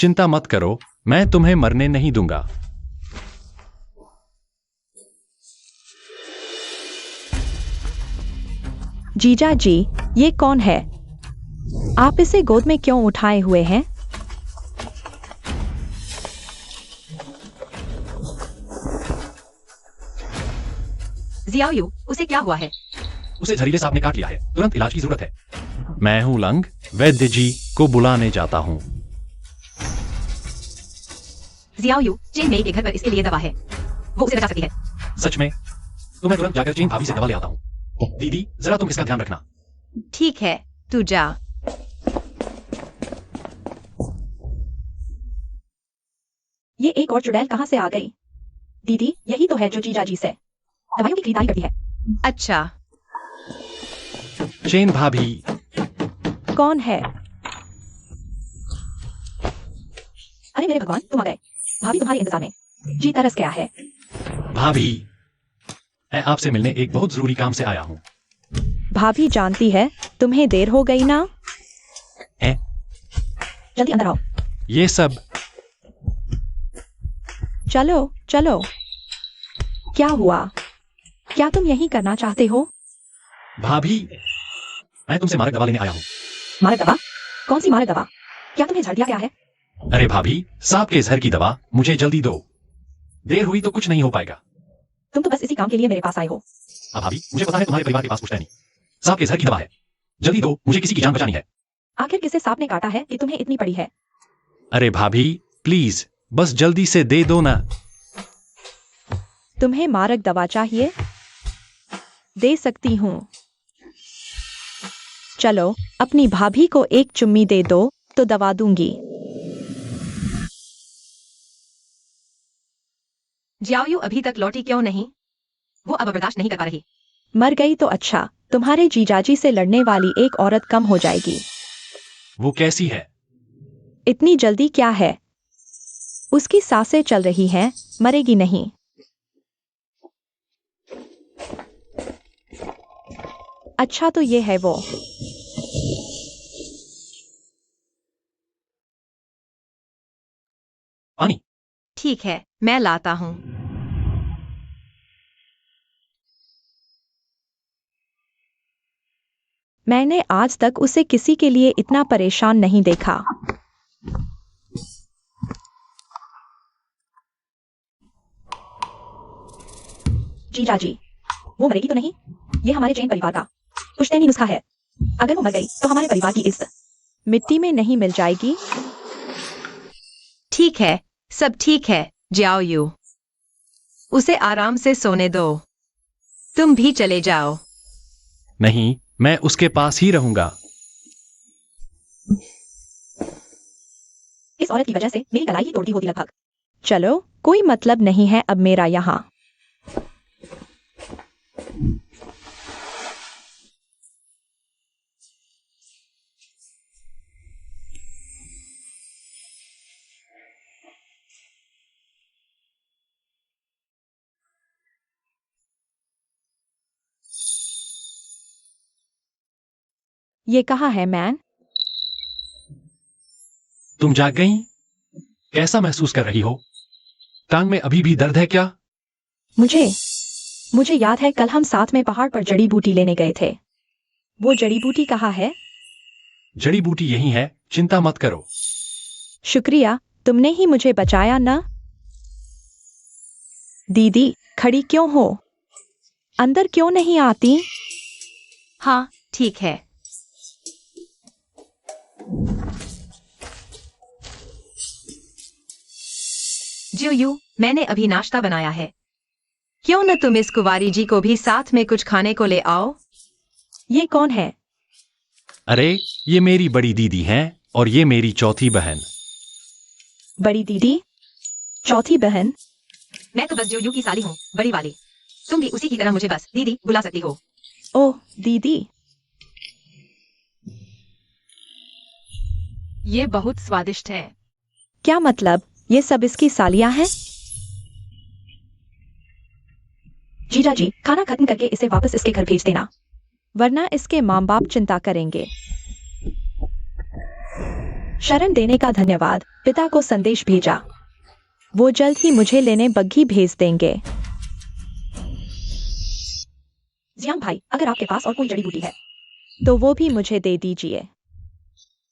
चिंता मत करो, मैं तुम्हें मरने नहीं दूंगा। जीजा जी, ये कौन है? आप इसे गोद में क्यों उठाए हुए हैं? जियाओयू, उसे क्या हुआ है? उसे जहरीले सांप ने काट लिया है, तुरंत इलाज की जरूरत है। मैं हूं लंग, वैद्य जी को बुलाने जाता हूं। जियाओयू, चेन मेई के घर पर इसके लिए दवा है, वो उसे बचा सकती है। सच में? तो मैं तुरंत जाकर चेन भाभी से दवा ले आता हूं। दीदी, जरा तुम इसका ध्यान रखना। ठीक है, तू जा। ये एक और चुड़ैल कहाँ से आ गई? दीदी, यही तो है जो जीजा जी से दवाइयों की खरीदारी करती है। अच्छा, चेन भाभी, कौन है? अरे मेरे भगवान, तुम आ गए। भाभी तुम्हारे इंतजार में। जी तरस गया है। भाभी, मैं आपसे मिलने एक बहुत जरूरी काम से आया हूं। भाभी जानती है तुम्हें देर हो गई ना। है जल्दी अंदर आओ। ये सब चलो चलो। क्या हुआ? क्या तुम यही करना चाहते हो? भाभी, मैं तुमसे मारक दवा लेने आया हूँ। मारक दवा? कौन सी मारक दवा? क्या तुम्हें झड़ दिया क्या है? अरे भाभी, सांप के जहर की दवा मुझे जल्दी दो। देर हुई तो कुछ नहीं हो पाएगा। तुम तो बस इसी काम के लिए मेरे पास आए हो। अब भाभी, मुझे पता है तुम्हारे परिवार के पास कुछ है नहीं। सांप के जहर की दवा है, जल्दी दो, मुझे किसी की जान बचानी है। आखिर किसे सांप ने काटा है कि तुम्हें इतनी पड़ी है? अरे भाभी, प्लीज बस जल्दी से दे दो ना। तुम्हें मारक दवा चाहिए? दे सकती हूँ। चलो अपनी भाभी को एक चुम्मी दे दो तो दवा दूंगी। जियाओयू अभी तक लौटी क्यों नहीं? वो अब बर्दाश्त नहीं कर पा रही। मर गई तो अच्छा, तुम्हारे जीजाजी से लड़ने वाली एक औरत कम हो जाएगी। वो कैसी है? इतनी जल्दी क्या है? उसकी सांसें चल रही हैं, मरेगी नहीं। अच्छा तो ये है वो। पानी। ठीक है, मैं लाता हूँ। मैंने आज तक उसे किसी के लिए इतना परेशान नहीं देखा। जीजा जी, वो मरेगी तो नहीं? ये हमारे जैन परिवार का पुश्तैनी नुस्खा है। अगर वो मर गई तो हमारे परिवार की इज्जत मिट्टी में नहीं मिल जाएगी। ठीक है, सब ठीक है, जियाओयू। उसे आराम से सोने दो। तुम भी चले जाओ। नहीं, मैं उसके पास ही रहूंगा। इस औरत की वजह से मेरी कलाई ही तोड़ती होती लगभग। चलो कोई मतलब नहीं है अब मेरा यहाँ। ये कहाँ है मैन? तुम जाग गई? कैसा महसूस कर रही हो? टांग में अभी भी दर्द है क्या? मुझे याद है कल हम साथ में पहाड़ पर जड़ी बूटी लेने गए थे। वो जड़ी बूटी कहाँ है? जड़ी बूटी यही है, चिंता मत करो। शुक्रिया, तुमने ही मुझे बचाया ना। दीदी खड़ी क्यों हो? अंदर क्यों नहीं आती? हाँ, ठीक है। जियोयू, मैंने अभी नाश्ता बनाया है। क्यों न तुम इस कुंवारी जी को भी साथ में कुछ खाने को ले आओ? ये कौन है? अरे, ये मेरी बड़ी दीदी हैं और ये मेरी चौथी बहन। बड़ी दीदी? चौथी बहन? मैं तो बस जियोयू की साली हूँ, बड़ी वाली। तुम भी उसी की तरह मुझे बस दीदी बुला सकती हो। ओह दीदी। ये बहुत स्वादिष्ट है। क्या मतलब? ये सब इसकी सालियां हैं? जीजा जी, खाना खत्म करके इसे वापस इसके घर भेज देना, वरना इसके माँ बाप चिंता करेंगे। शरण देने का धन्यवाद। पिता को संदेश भेजा। वो जल्द ही मुझे लेने बग्घी भेज देंगे। जियांग भाई, अगर आपके पास और कोई जड़ी बूटी है तो वो भी मुझे दे दीजिए।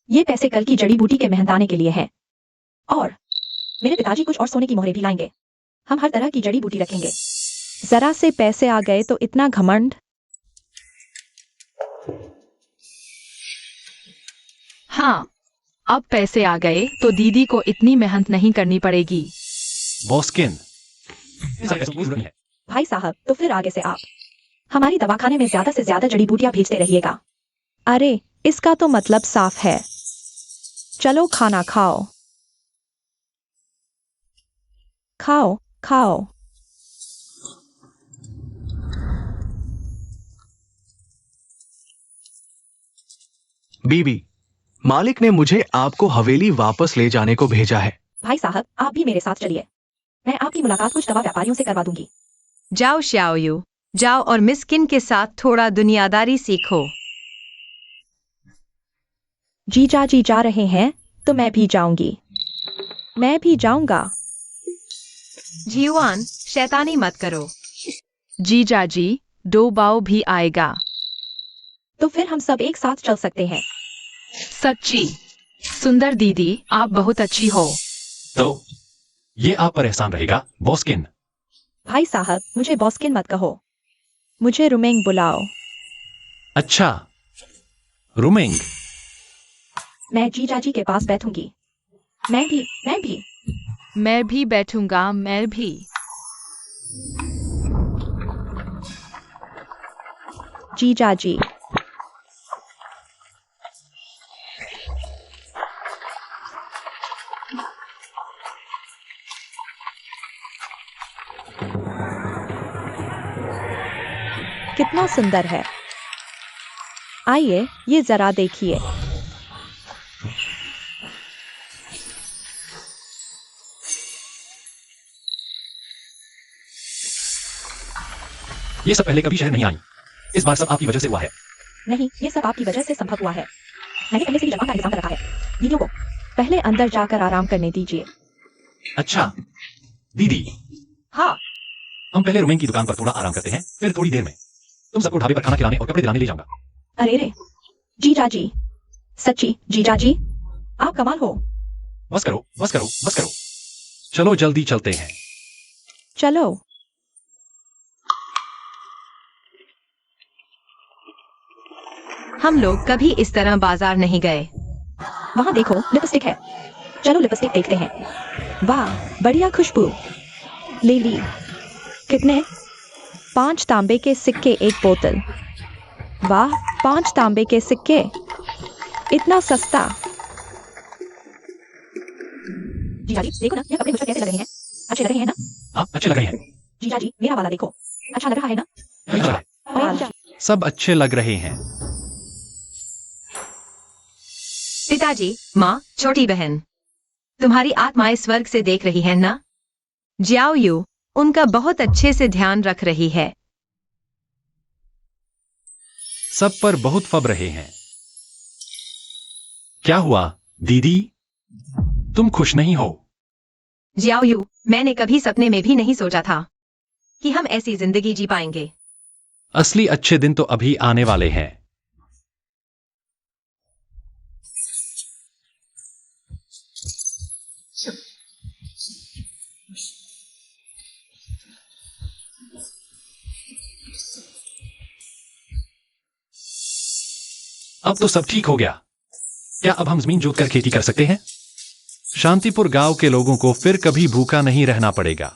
ये पैसे कल की जड़ी बूटी के मेहनताने के लिए हैं। और मेरे पिताजी कुछ और सोने की मोहरें भी लाएंगे। हम हर तरह की जड़ी बूटी रखेंगे। जरा से पैसे आ गए तो इतना घमंड। हाँ, अब पैसे आ गए तो दीदी को इतनी मेहनत नहीं करनी पड़ेगी। बॉस्किन, भाई साहब, तो फिर आगे से आप हमारी दवाखाने में ज्यादा से ज्यादा जड़ी बूटियां भेजते रहिएगा। अरे इसका तो मतलब साफ है। चलो खाना खाओ। खाओ खाओ। बीबी, मालिक ने मुझे आपको हवेली वापस ले जाने को भेजा है। भाई साहब, आप भी मेरे साथ चलिए। मैं आपकी मुलाकात कुछ दवा व्यापारियों से करवा दूंगी। जाओ श्याओयू, जाओ और मिस किन के साथ थोड़ा दुनियादारी सीखो। जीजा जी जा रहे हैं तो मैं भी जाऊंगी। मैं भी जाऊंगा। जीवान, शैतानी मत करो। जीजा जी, दो बाव भी आएगा। तो फिर हम सब एक साथ चल सकते हैं। सच्ची? सुंदर दीदी, आप बहुत अच्छी हो। तो ये आप पर एहसान रहेगा, बॉस्किन। भाई साहब, मुझे बॉस्किन मत कहो। मुझे रुमेंग बुलाओ। अच्छा, रूमिंग। मैं जीजा जी के पास बैठूंगी। मैं भी। मैं भी बैठूंगा, मैं भी। जीजा जी। कितना सुंदर है। आइए, ये जरा देखिए। ये सब पहले कभी शहर नहीं आई। इस बार सब आपकी वजह से हुआ है। नहीं, ये सब आपकी वजह से संभव हुआ है। मैंने पहले से ही जगह का इंतजाम कर रखा है। दीदियों को पहले अंदर जाकर आराम करने दीजिए। अच्छा दीदी, हाँ। हम पहले रूमिंग की दुकान पर थोड़ा आराम करते हैं, फिर थोड़ी देर में तुम सबको ढाबे पर खाना खिलाने और कपड़े दिलाने ले जाऊंगा। अरे रे, जीजा जी, सच्ची जीजा जी, आप कमाल हो। बस करो, बस करो, बस करो। चलो जल्दी चलते हैं। चलो। हम लोग कभी इस तरह बाजार नहीं गए। वहाँ देखो, लिपस्टिक है। चलो लिपस्टिक देखते हैं। वाह, बढ़िया खुशबू। ले ली। कितने? 5 तांबे के सिक्के, एक बोतल। वाह, 5 तांबे के सिक्के, इतना सस्ता। जीजा जी, देखो ना, ये कपड़े मुझे कैसे लग रहे हैं? अच्छे लग रहे हैं ना? हाँ, अच्छे लग रहे हैं। जीजा जी, मेरा वाला देखो, अच्छा लग रहा है ना? सही लग रहा है। सब अच्छे लग रहे हैं। पिताजी, माँ, छोटी बहन, तुम्हारी आत्माएं स्वर्ग से देख रही है ना? जियाओ यू उनका बहुत अच्छे से ध्यान रख रही है। सब पर बहुत फब रहे हैं। क्या हुआ दीदी, तुम खुश नहीं हो? जियाओ यू, मैंने कभी सपने में भी नहीं सोचा था कि हम ऐसी जिंदगी जी पाएंगे। असली अच्छे दिन तो अभी आने वाले हैं। अब तो सब ठीक हो गया। क्या अब हम जमीन जोतकर खेती कर सकते हैं? शांतिपुर गांव के लोगों को फिर कभी भूखा नहीं रहना पड़ेगा।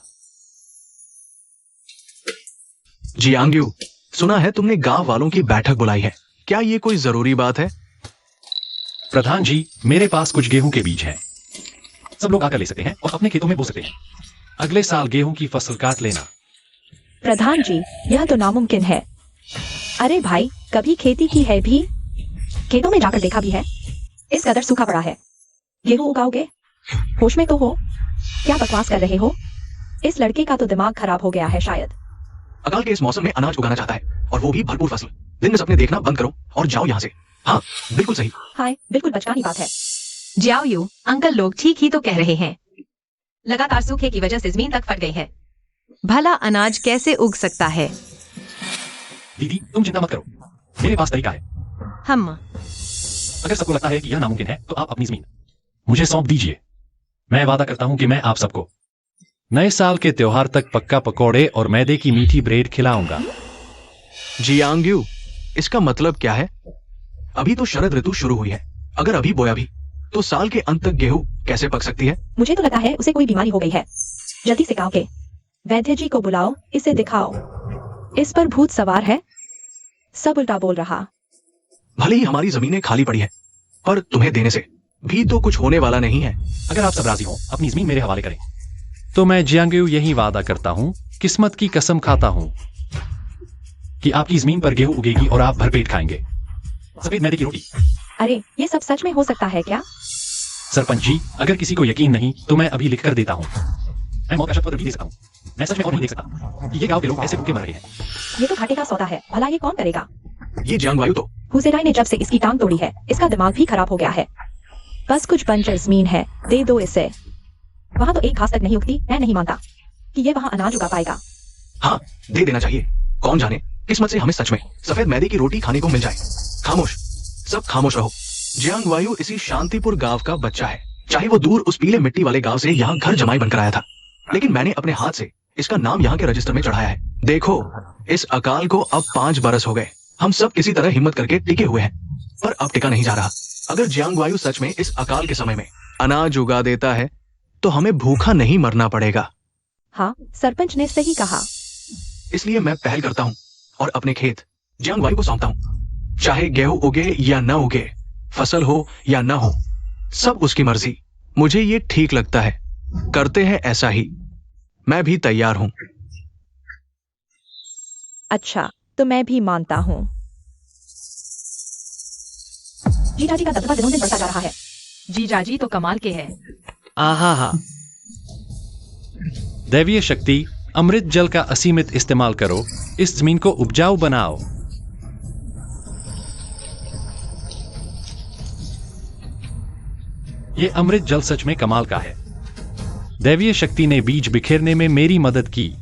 जियांग्यू, सुना है तुमने गांव वालों की बैठक बुलाई है। क्या ये कोई जरूरी बात है? प्रधान जी, मेरे पास कुछ गेहूं के बीज हैं। सब लोग आकर ले सकते हैं और अपने खेतों में बो सकते हैं। अगले साल गेहूं की फसल काट लेना। प्रधान जी, यह तो नामुमकिन है। अरे भाई, कभी खेती की है भी? खेतों में जाकर देखा भी है? इस कदर सूखा पड़ा है। गेहूं उगाओगे? होश में तो हो? क्या बकवास कर रहे हो? इस लड़के का तो दिमाग खराब हो गया है शायद। अकाल के इस मौसम में अनाज उगाना चाहता है, और वो भी भरपूर फसल। दिन में सपने देखना बंद करो और जाओ यहाँ से। हाँ, बिल्कुल सही। हाय, बिल्कुल बचकानी बात है। जियाओ यू, अंकल लोग ठीक ही तो कह रहे हैं। लगातार सूखे की वजह से जमीन तक फट गई है। भला अनाज कैसे उग सकता है? दीदी, तुम चिंता मत करो, मेरे पास तरीका है। हम अगर सबको लगता है कि यह नामुमकिन है, तो आप अपनी जमीन मुझे सौंप दीजिए। मैं वादा करता हूं कि मैं आप सबको नए साल के त्योहार तक पक्का पकौड़े और मैदे की मीठी ब्रेड खिलाऊंगा। जियांग्यू, इसका मतलब क्या है? अभी तो शरद ऋतु शुरू हुई है। अगर अभी बोया भी, तो साल के अंत तक गेहूं कैसे पक सकती है? मुझे तो लगा है उसे कोई बीमारी हो गई है। जल्दी से गाँव के वैद्य जी को बुलाओ, इसे दिखाओ। इस पर भूत सवार है। सब उल्टा बोल रहा। भले ही हमारी जमीनें खाली पड़ी है, पर तुम्हें देने से भी तो कुछ होने वाला नहीं है। अगर आप सब राजी हो, अपनी जमीन मेरे हवाले करें। तो मैं जियांग्यू यही वादा करता हूं, किस्मत की कसम खाता हूं कि आपकी जमीन पर गेहूं उगेगी और आप भरपेट खाएंगे सफेद मैदे की रोटी। अरे, ये सब सच में हो सकता है क्या? सरपंच जी, अगर किसी को यकीन नहीं तो मैं अभी लिख कर देता हूं। मैं मौत का शपथ भी दे सकता हूँ। मैं सच में और नहीं देख सकता कि ये गांव के लोग ऐसे भूखे मर रहे हैं। ये तो घाटे का सौदा है, भला ये कौन करेगा? ये जियांग वायु तो हुसेराई ने जब से इसकी टांग तोड़ी है, इसका दिमाग भी खराब हो गया है। बस कुछ बंजर जमीन है, दे दो इसे। वहाँ तो एक घास तक नहीं उगती। मैं नहीं मानता कि ये वहाँ अनाज उगा पाएगा। हाँ, दे देना चाहिए। कौन जाने किस्मत से हमें सच में सफेद मैदे की रोटी खाने को मिल जाए। खामोश, सब खामोश रहो। जियांग वायु इसी शांतिपुर गांव का बच्चा है। चाहे वो दूर उस पीले मिट्टी वाले गांव से यहाँ घर जमाई बनकर आया था, लेकिन मैंने अपने हाथ से इसका नाम यहाँ के रजिस्टर में चढ़ाया है। देखो, इस अकाल को अब 5 बरस हो गए। हम सब किसी तरह हिम्मत करके टिके हुए हैं, पर अब टिका नहीं जा रहा। अगर जियांग वायु सच में इस अकाल के समय में अनाज उगा देता है तो हमें भूखा नहीं मरना पड़ेगा। हाँ, सरपंच ने सही कहा। इसलिए मैं पहल करता हूँ और अपने खेत जियांग वायु को सौंपता हूँ। चाहे गेहूं उगे या न उगे, फसल हो या न हो, सब उसकी मर्जी। मुझे ये ठीक लगता है। करते हैं ऐसा ही। मैं भी तैयार हूँ। अच्छा, तो मैं भी मानता हूँ। जीजाजी का दबदबा दिनों दिन बढ़ता जा रहा है। जीजाजी तो कमाल के हैं। आहा हा। दैवीय शक्ति, अमृत जल का असीमित इस्तेमाल करो, इस जमीन को उपजाऊ बनाओ। ये अमृत जल सच में कमाल का है। दैवीय शक्ति ने बीज बिखेरने में मेरी मदद की।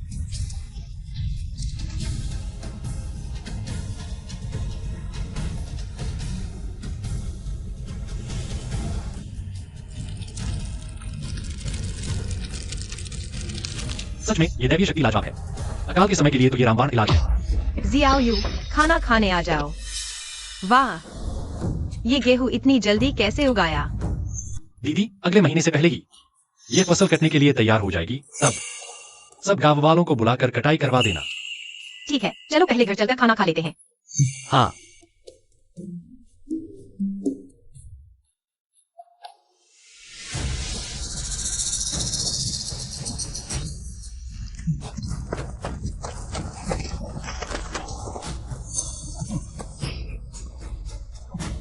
सच में ये दैवीय शक्ति लाजवाब है। अकाल के समय के लिए तो ये रामबाण इलाज है। जियाओ यू, खाना खाने आ जाओ। वाह, ये गेहूं इतनी जल्दी कैसे उगाया? दीदी, अगले महीने से पहले ही ये फसल कटने के लिए तैयार हो जाएगी। सब गांव वालों को बुलाकर कटाई करवा देना। ठीक है, चलो पहले घर चलकर खाना खा लेते हैं। हाँ।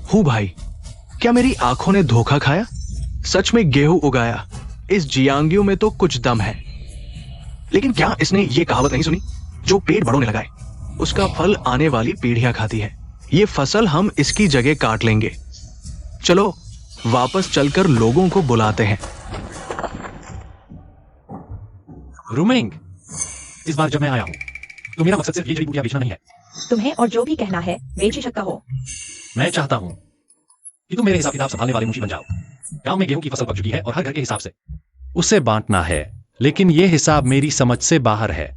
हूँ भाई, क्या मेरी आंखों ने धोखा खाया? सच में गेहूं उगाया। इस जियांगियों में तो कुछ दम है। लेकिन क्या इसने ये कहावत नहीं सुनी, जो पेड़ बड़ों ने लगाए उसका फल आने वाली पीढ़ियां खाती है। ये फसल हम इसकी जगह काट लेंगे। चलो वापस चलकर लोगों को बुलाते हैं। रूमिंग, इस बार जब मैं आया हूं तो मेरा मकसद सिर्फ ये जड़ी बूटियां बेचना नहीं है। तुम्हें और जो भी कहना है बेच ही सकता हो। मैं चाहता हूं कि तुम मेरे हिसाब किताब संभालने वाले मुंशी बन जाओ। गांव में गेहूं की फसल पक चुकी है और हर घर के हिसाब से उसे बांटना है, लेकिन यह हिसाब मेरी समझ से बाहर है।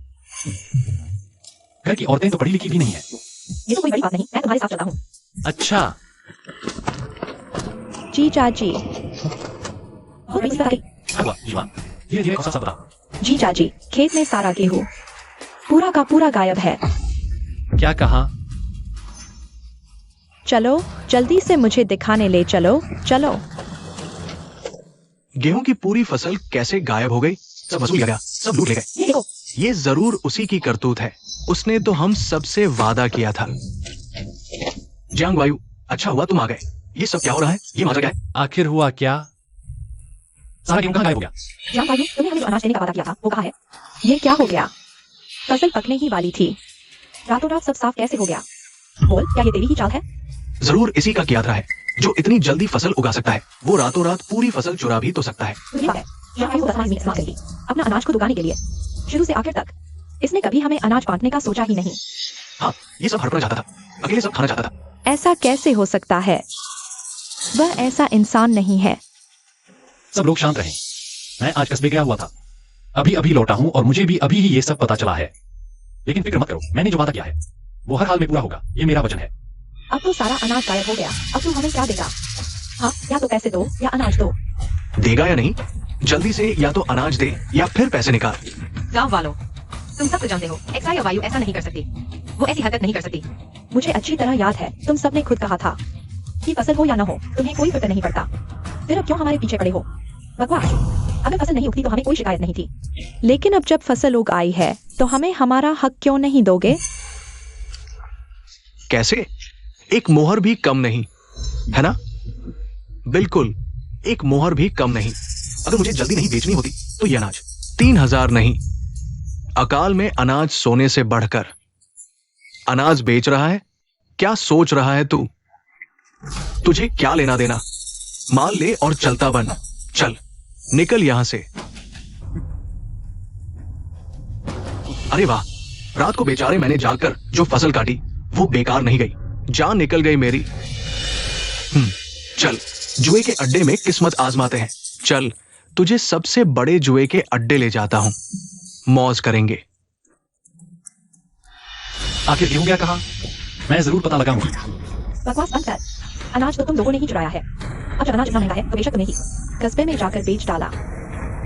घर की औरतें तो पढ़ी लिखी भी नहीं है। ये तो कोई बड़ी बात नहीं, मैं तुम्हारे साथ चलता हूँ। अच्छा, जीजाजी। क्या हुआ जीवान? धीरे धीरे सब बताओ। जीजाजी, खेत में सारा गेहूं पूरा का पूरा गायब है। क्या कहा? चलो जल्दी से मुझे दिखाने ले चलो। चलो। गेहूं की पूरी फसल कैसे गायब हो गई? सब वसूल लिया गया, सब लूट ले गए। ये देखो। ये जरूर उसी की करतूत है। उसने तो हम सबसे वादा किया था। जियांग वायु, अच्छा हुआ तुम आ गए। ये सब क्या हो रहा है? ये माजरा क्या है? आखिर हुआ क्या? सारा गेहूं कहाँ गायब हो गया? जियांग वायु, तुमने हमें जो अनाज देने का वादा किया था वो कहाँ है? ये क्या हो गया? फसल पकने ही वाली थी, रातों रात सब साफ कैसे हो गया? बोल, क्या ये तेरी ही चाल है? जरूर इसी का कियादा है जो इतनी जल्दी फसल उगा सकता है। वो रातों रात पूरी फसल चुरा भी तो सकता है। तुझे पता है, जियांग वायु 10 माह जमीन इस्तेमाल करेगी अपना अनाज को उगाने के लिए। शुरू से आखिर तक इसने कभी हमें अनाज बांटने का सोचा ही नहीं। हाँ, ये सब हड़पड़ा जाता था, अकेले सब खाना चाहता था। ऐसा कैसे हो सकता है? वह ऐसा इंसान नहीं है। सब लोग शांत रहे। मैं आज कस्बे गया हुआ था, अभी अभी लौटा हूं और मुझे भी अभी ही ये सब पता चला है। लेकिन फिक्र मत करो, मैंने जो वादा किया है वो हर हाल में पूरा होगा, ये मेरा वचन है। अब तो सारा अनाज गायब हो गया, अब तू हमें क्या देगा? हाँ, या तो पैसे दो या अनाज दो। देगा या नहीं? जल्दी से या तो अनाज दे या फिर पैसे निकाल। गांव वालों, तुम सब तो जानते हो एक्सा या वायु ऐसा नहीं कर सकती। वो ऐसी हरकत नहीं कर सकती। मुझे अच्छी तरह याद है, तुम सबने खुद कहा था कि फसल हो या ना हो तुम्हें कोई फिक्र नहीं पड़ता। फिर अब क्यों हमारे पीछे पड़े हो? बकवास। अगर फसल नहीं उगती तो हमें कोई शिकायत नहीं थी, लेकिन अब जब फसल उग आई है तो हमें हमारा हक क्यों नहीं दोगे? कैसे? एक मोहर भी कम नहीं, है ना? बिल्कुल, एक मोहर भी कम नहीं। अगर मुझे जल्दी नहीं बेचनी होती तो ये अनाज 3,000 नहीं, अकाल में अनाज सोने से बढ़कर। अनाज बेच रहा है, क्या सोच रहा है तू? तुझे क्या लेना देना? माल ले और चलता बन। चल निकल यहां से। अरे वाह, रात को बेचारे मैंने जागकर जो फसल काटी वो बेकार नहीं गई, जान निकल गई मेरी। चल जुए के अड्डे में किस्मत आजमाते हैं। चल तुझे सबसे बड़े जुए के अड्डे ले जाता हूं, मौज करेंगे। आखिर क्यों क्या कहा? मैं जरूर पता लगाऊंगी। बकवास बंद कर। अनाज तो तुम लोगों ने ही चुराया है। अब जब अनाज इतना महंगा है तो बेशक तुम्हें ही कस्बे में जाकर बेच डाला।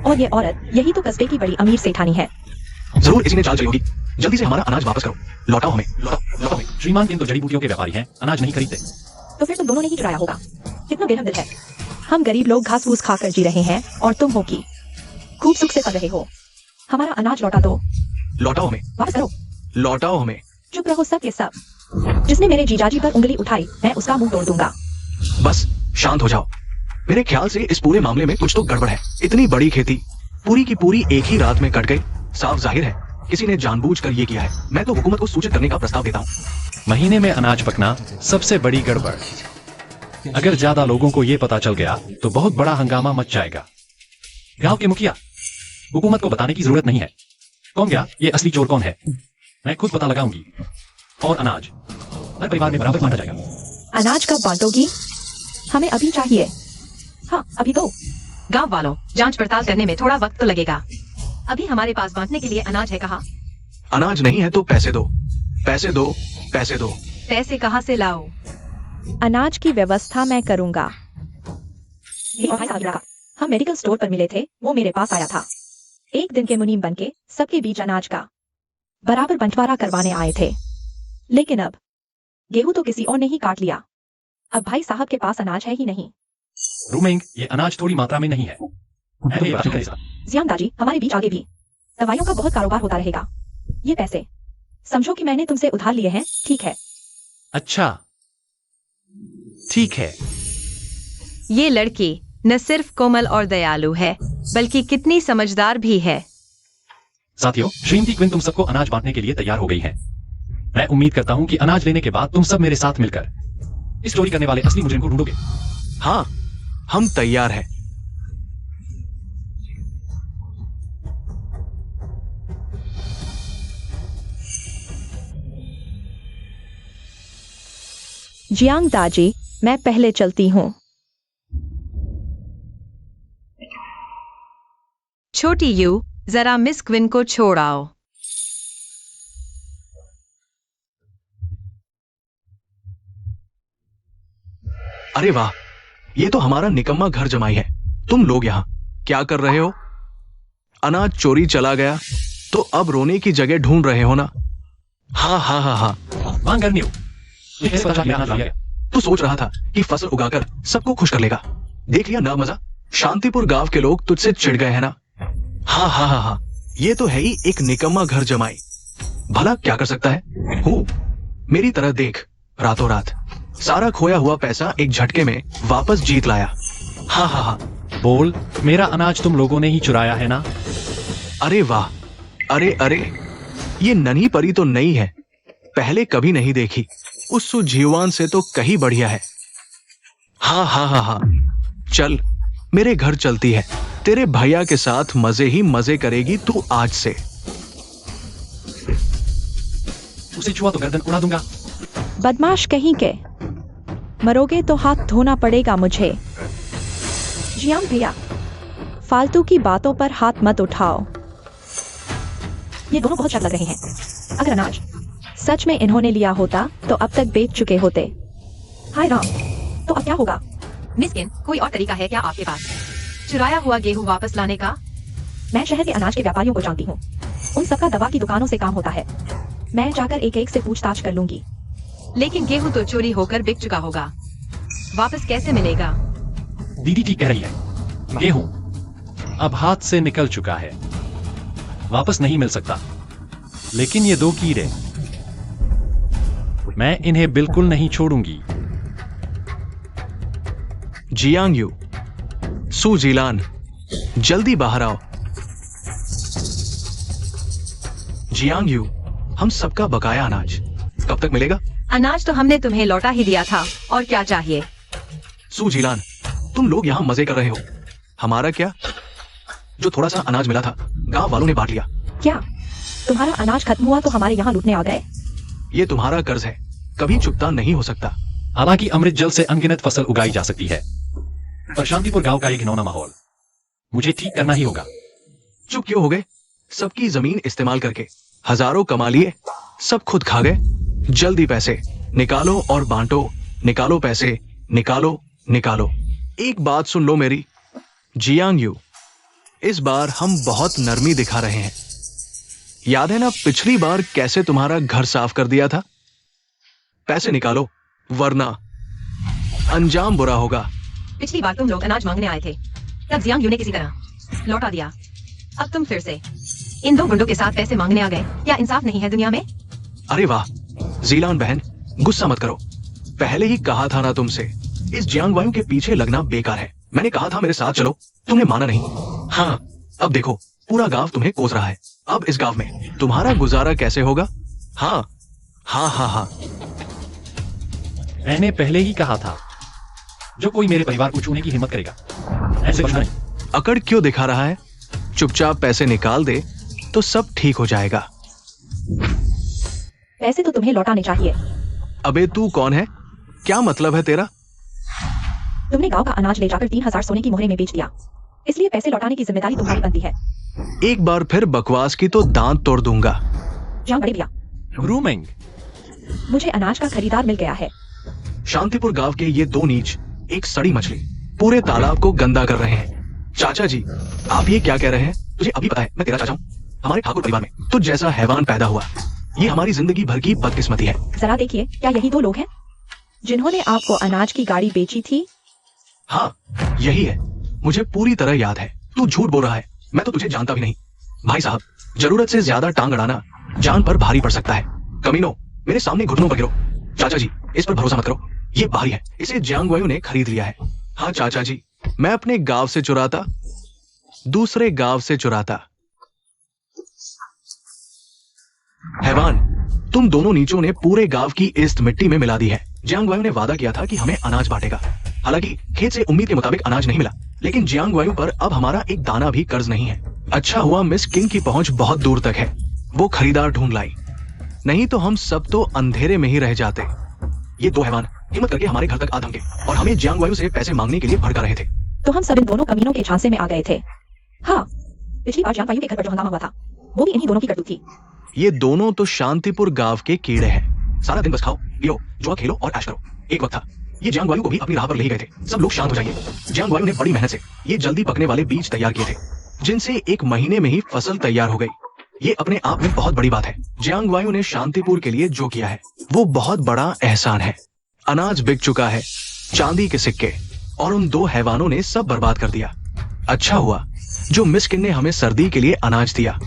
और ये औरत, यही तो कस्बे की बड़ी अमीर सेठानी है। जरूर इसी ने चाल चली होगी। जल्दी से हमारा अनाज वापस करो, लौटाओ हमें, लौटाओ हमें। श्रीमान इन तो जड़ी बूटियों के व्यापारी हैं, अनाज नहीं खरीदते। तो फिर तुम दोनों ने ही चुराया होगा। कितना बेरहम दिल है। हम गरीब लोग घास फूस खाकर जी रहे हैं और तुम हो की खूब सुख से पल रहे हो। हमारा अनाज लौटा दो। लौटाओ हमें, वापस करो। लौटाओ हमें। चुप रहो सब के सब। जिसने मेरे जीजाजी पर उंगली उठाई मैं उसका मुंह तोड़ दूंगा। बस शांत हो जाओ। मेरे ख्याल से इस पूरे मामले में कुछ तो गड़बड़ है। इतनी बड़ी खेती पूरी की पूरी एक ही रात में कट गई। साफ जाहिर है किसी ने जानबूझकर ये किया है। मैं तो हुकूमत को सूचित करने का प्रस्ताव देता हूँ। महीने में अनाज पकना सबसे बड़ी गड़बड़। अगर ज्यादा लोगों को ये पता चल गया तो बहुत बड़ा हंगामा मच जाएगा। गांव के मुखिया, हुकूमत को बताने की जरूरत नहीं है। कौन गया ये असली चोर कौन है, मैं खुद पता लगाऊंगी। और अनाज हर परिवार में बराबर बांटा जाएगा। अनाज कब बांटोगी? हमें अभी चाहिए। हाँ अभी दो। गांव वालों, जांच पड़ताल करने में थोड़ा वक्त तो लगेगा। अभी हमारे पास बांटने के लिए अनाज है कहाँ? अनाज नहीं है तो पैसे दो, पैसे दो, पैसे दो। पैसे कहाँ से लाओ? अनाज की व्यवस्था मैं करूंगा। ये और भाई साहब रहा। हम मेडिकल स्टोर पर मिले थे, वो मेरे पास आया था। एक दिन के मुनीम बनके सबके बीच अनाज का बराबर बंटवारा करवाने आए थे। लेकिन अब गेहूं तो किसी और ने ही काट लिया। अब भाई साहब के पास अनाज है ही नहीं। रूमिंग, ये अनाज थोड़ी मात्रा में नहीं है। ये बात नहीं है। जियान दाजी, हमारे बीच आगे भी दवाइयों का बहुत कारोबार होता रहेगा। ये पैसे समझो कि मैंने तुमसे उधार लिए हैं, ठीक है? अच्छा ठीक है। ये लड़की न सिर्फ कोमल और दयालु है बल्कि कितनी समझदार भी है। साथियों, श्रीमती क्विन तुम सबको अनाज बांटने के लिए तैयार हो गई हैं। मैं उम्मीद करता हूं कि अनाज लेने के बाद तुम सब मेरे साथ मिलकर इस चोरी करने वाले असली मुजरिम को ढूंढोगे। हाँ हम तैयार हैं। जियांग दाजी, मैं पहले चलती हूँ। छोटी यू, जरा मिस क्विन को छोड़ आओ। अरे वाह, ये तो हमारा निकम्मा घर जमाई है। तुम लोग यहाँ क्या कर रहे हो? अनाज चोरी चला गया तो अब रोने की जगह ढूंढ रहे हो ना? हाँ हाँ हाँ हाँ। मांग करनी हो। ये कैसे पता चला अनाज आ गया? तू सोच रहा था कि फसल उगाकर सबको खुश कर लेगा। देख लिया ना मजा? शांतिपुर गांव के लोग तुझसे चिढ़ गए हैं ना? हाँ हाँ हाँ हाँ, ये तो है ही एक निकम्मा घर जमाई। भला क्या कर सकता है? हूँ मेरी तरह देख, रातों रात सारा खोया हुआ पैसा एक झटके में वापस जीत लाया। हाँ हाँ हाँ। बोल, मेरा अनाज तुम लोगों ने ही चुराया है ना? अरे वाह, अरे अरे, ये नन्ही परी तो नई है, पहले कभी नहीं देखी। उस सुजीवान से तो कहीं बढ़िया है। हाँ हाँ हाँ हाँ, चल मेरे घर चलती है। तेरे भैया के साथ मजे ही मजे करेगी तू आज से। उसे छुआ तो गर्दन उड़ा दूंगा। बदमाश कहीं के, मरोगे तो हाथ धोना पड़ेगा मुझे। जियांग भैया, फालतू की बातों पर हाथ मत उठाओ। ये दोनों बहुत शक लग रहे हैं। अगर अनाज सच में इन्होंने लिया होता तो अब तक बेच चुके होते। हाय राम, तो अब क्या होगा? मिस्किन, कोई और तरीका है क्या आपके पास चुराया हुआ गेहूं वापस लाने का? मैं शहर के अनाज के व्यापारियों को जानती हूँ। उन सबका दवा की दुकानों से काम होता है। मैं जाकर एक एक से पूछताछ कर लूंगी। लेकिन गेहूं तो चोरी होकर बिक चुका होगा, वापस कैसे मिलेगा? दीदी ठीक कह रही है। गेहूं अब हाथ से निकल चुका है, वापस नहीं मिल सकता। लेकिन ये दो कीड़े, मैं इन्हें बिल्कुल नहीं छोड़ूंगी। जियांग यू, सू जीलान, जल्दी बाहर आओ। जियांग यू, हम सबका बकाया अनाज कब तक मिलेगा? अनाज तो हमने तुम्हें लौटा ही दिया था, और क्या चाहिए? सू जीलान, तुम लोग यहाँ मजे कर रहे हो, हमारा क्या? जो थोड़ा सा अनाज मिला था गांव वालों ने बांट लिया। क्या तुम्हारा अनाज खत्म हुआ तो हमारे यहाँ लूटने आ गए? ये तुम्हारा कर्ज है, कभी चुकता नहीं हो सकता। हालांकि अमृत जल से अनगिनत फसल उगाई जा सकती है, पर शांतिपुर गांव का एक घिनौना माहौल मुझे ठीक करना ही होगा। चुप क्यों हो गए? सबकी जमीन इस्तेमाल करके हजारों कमा लिए, सब खुद खा गए। जल्दी पैसे निकालो और बांटो, निकालो पैसे, निकालो निकालो। एक बात सुन लो मेरी, जियांग यू, इस बार हम बहुत नरमी दिखा रहे हैं। याद है ना पिछली बार कैसे तुम्हारा घर साफ कर दिया था? पैसे निकालो वरना अंजाम बुरा होगा। पिछली बार तुम लोग अनाज मांगने आए थे, तब जियांग यू ने किसी तरह लौटा दिया। अब तुम फिर से इन 2 गुंडों के साथ पैसे मांगने आ गए। क्या इंसाफ नहीं है दुनिया में? अरे वाह जीलान बहन, गुस्सा मत करो। पहले ही कहा था ना तुमसे, इस जियांग वायु के पीछे लगना बेकार है। मैंने कहा था मेरे साथ चलो, तुमने माना नहीं। हाँ, अब देखो पूरा गांव तुम्हें कोस रहा है। अब इस गांव में तुम्हारा गुजारा कैसे होगा? हाँ हाँ हाँ हाँ, मैंने पहले ही कहा था, जो कोई मेरे परिवार को छूने की हिम्मत करेगा, ऐसे बचना नहीं। अकड़ क्यों दिखा रहा है? चुपचाप पैसे निकाल दे तो सब ठीक हो जाएगा। पैसे तो तुम्हें लौटाने चाहिए। अबे तू कौन है? क्या मतलब है तेरा? तुमने गांव का अनाज ले जाकर 3000 सोने की मोहरे में बेच दिया, इसलिए पैसे लौटाने की जिम्मेदारी तुम्हारी बनती है। एक बार फिर बकवास की तो दांत तोड़ दूंगा। जियांग बड़े भैया, ग्रूमिंग। मुझे अनाज का खरीदार मिल गया है। शांतिपुर गांव के ये 2 नीच एक सड़ी मछली पूरे तालाब को गंदा कर रहे हैं। चाचा जी, आप ये क्या कह रहे हैं? तुझे अभी पता है मैं तेरा चाचा हूँ। हमारे ठाकुर परिवार में तुझ जैसा हैवान पैदा हुआ, ये हमारी जिंदगी भर की बदकिस्मती है। जरा देखिए, क्या यही 2 लोग हैं जिन्होंने आपको अनाज की गाड़ी बेची थी? हाँ यही है, मुझे पूरी तरह याद है। तू झूठ बोल रहा है, मैं तो तुझे जानता भी नहीं। भाई साहब, जरूरत से ज्यादा टांग अड़ाना जान पर भारी पड़ सकता है। कमीनो, मेरे सामने घुटनों पर गिरो। चाचा जी, इस पर भरोसा मत करो, ये बाहरी है, इसे जियांग वायु ने खरीद लिया है। हाँ चाचा जी, मैं अपने गांव से चुराता, दूसरे गांव से चुराता। हैवान, तुम दोनों नीचों ने पूरे गांव की इस्त मिट्टी में मिला दी है। जियांग वायु ने वादा किया था कि हमें अनाज बांटेगा। हालांकि खेत से उम्मीद के मुताबिक अनाज नहीं मिला, लेकिन जियांग वायु पर अब हमारा एक दाना भी कर्ज नहीं है। अच्छा हुआ मिस किंग की पहुंच बहुत दूर तक है, वो खरीदार ढूंढ लाई, नहीं तो हम सब तो अंधेरे में ही रह जाते। ये 2 हैवान हिम्मत करके हमारे घर तक आ धमके और हमें जियांग वायु से पैसे मांगने के लिए भड़का रहे थे। तो हम सब इन दोनों कमीनों के झांसे में आ गए थे। हाँ, पिछली बार जियांग वायु के घर पर जो हंगामा हुआ था, वो भी इन्हीं दोनों की करतूत थी। ये दोनों तो शांतिपुर गांव के कीड़े हैं। सारा दिन बस खाओ पियो, जुआ खेलो और ऐश करो। एक वक्त था, ये जियांग वायु को भी अपनी राह पर ले गए थे। सब लोग शांत हो जाइए। जियांग वायु ने बड़ी मेहनत से ये जल्दी पकने वाले बीज तैयार किए थे, जिनसे 1 महीने में ही फसल तैयार हो गई। ये अपने आप में बहुत बड़ी बात है। जियांग वायु ने शांतिपुर के लिए जो किया है वो बहुत बड़ा एहसान है। अनाज बिक चुका है, चांदी के सिक्के, और उन 2 हैवानों ने सब बर्बाद कर दिया। अच्छा हुआ जो मिस्किन ने हमें सर्दी के लिए अनाज दिया।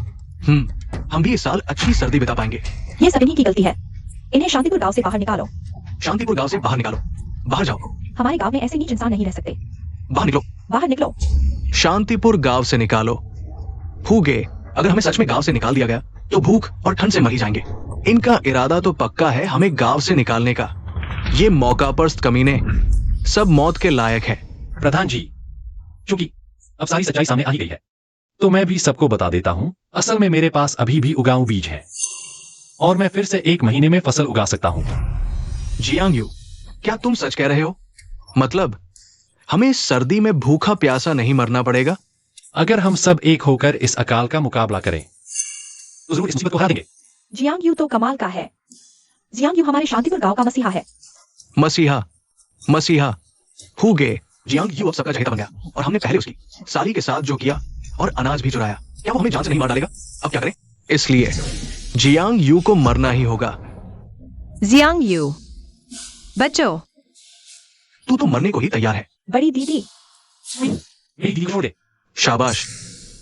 हम भी इस साल अच्छी सर्दी बिता पाएंगे। ये सब इन्हीं की गलती है। इन्हें शांतिपुर गांव से बाहर निकालो। शांतिपुर गांव से बाहर निकालो, बाहर जाओ। हमारे गांव में ऐसे नीच इंसान नहीं रह सकते। बाहर निकलो, बाहर निकलो। शांतिपुर गांव से निकालो। फूगे, अगर हमें सच में गांव से निकाल दिया गया तो भूख और ठंड से मर ही जाएंगे। इनका इरादा तो पक्का है हमें गांव से निकालने का। ये मौकापरस्त कमीने सब मौत के लायक है। प्रधान जी, चूंकि अब सारी सच्चाई सामने आ ही गई है, तो मैं भी सबको बता देता हूं। असल में मेरे पास अभी भी उगाऊ बीज है और मैं फिर से 1 महीने में फसल उगा सकता हूं। जियांग यू, क्या तुम सच कह रहे हो? मतलब हमें सर्दी में भूखा प्यासा नहीं मरना पड़ेगा? अगर हम सब एक होकर इस अकाल का मुकाबला करें तो जरूर इस मुसीबत को हरा देंगे। जियांग यू तो कमाल का है। जियांग यू हमारे शांतिपुर गांव का मसीहा है। मसीहा मसीहा हुगे। जियांग यू अब सबका चहेता बन गया और हमने पहले उसकी साली के साथ जो किया और अनाज भी चुराया, क्या वो हमें जान से नहीं मार डालेगा? अब क्या करें? इसलिए जियांग यू को मरना ही होगा। जियांग यू, बच्चों, तू तो मरने को ही तैयार है। बड़ी दीदी, मेरी दीदी को छोड़ दे। शाबाश,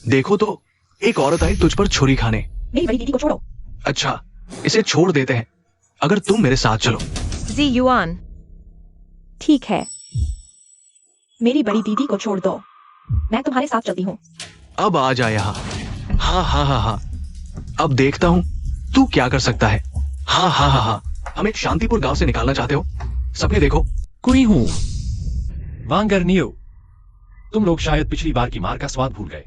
देखो तो एक औरत आई तुझ पर छुरी खाने। मेरी बड़ी दीदी को छोड़ो। अच्छा, इसे छोड़ देते हैं अगर तुम मेरे साथ चलो। जी युआन, ठीक है, मेरी बड़ी दीदी को छोड़ दो, मैं तुम्हारे साथ चलती हूँ। अब आ जा यहाँ। हाँ हाँ हाँ हाँ, अब देखता हूँ तू क्या कर सकता है? हाँ हाँ हाँ हाँ, हम एक शांतिपुर गांव से निकालना चाहते हो? सपने देखो। कोई हूं वांगर नियो, तुम लोग शायद पिछली बार की मार का स्वाद भूल गए।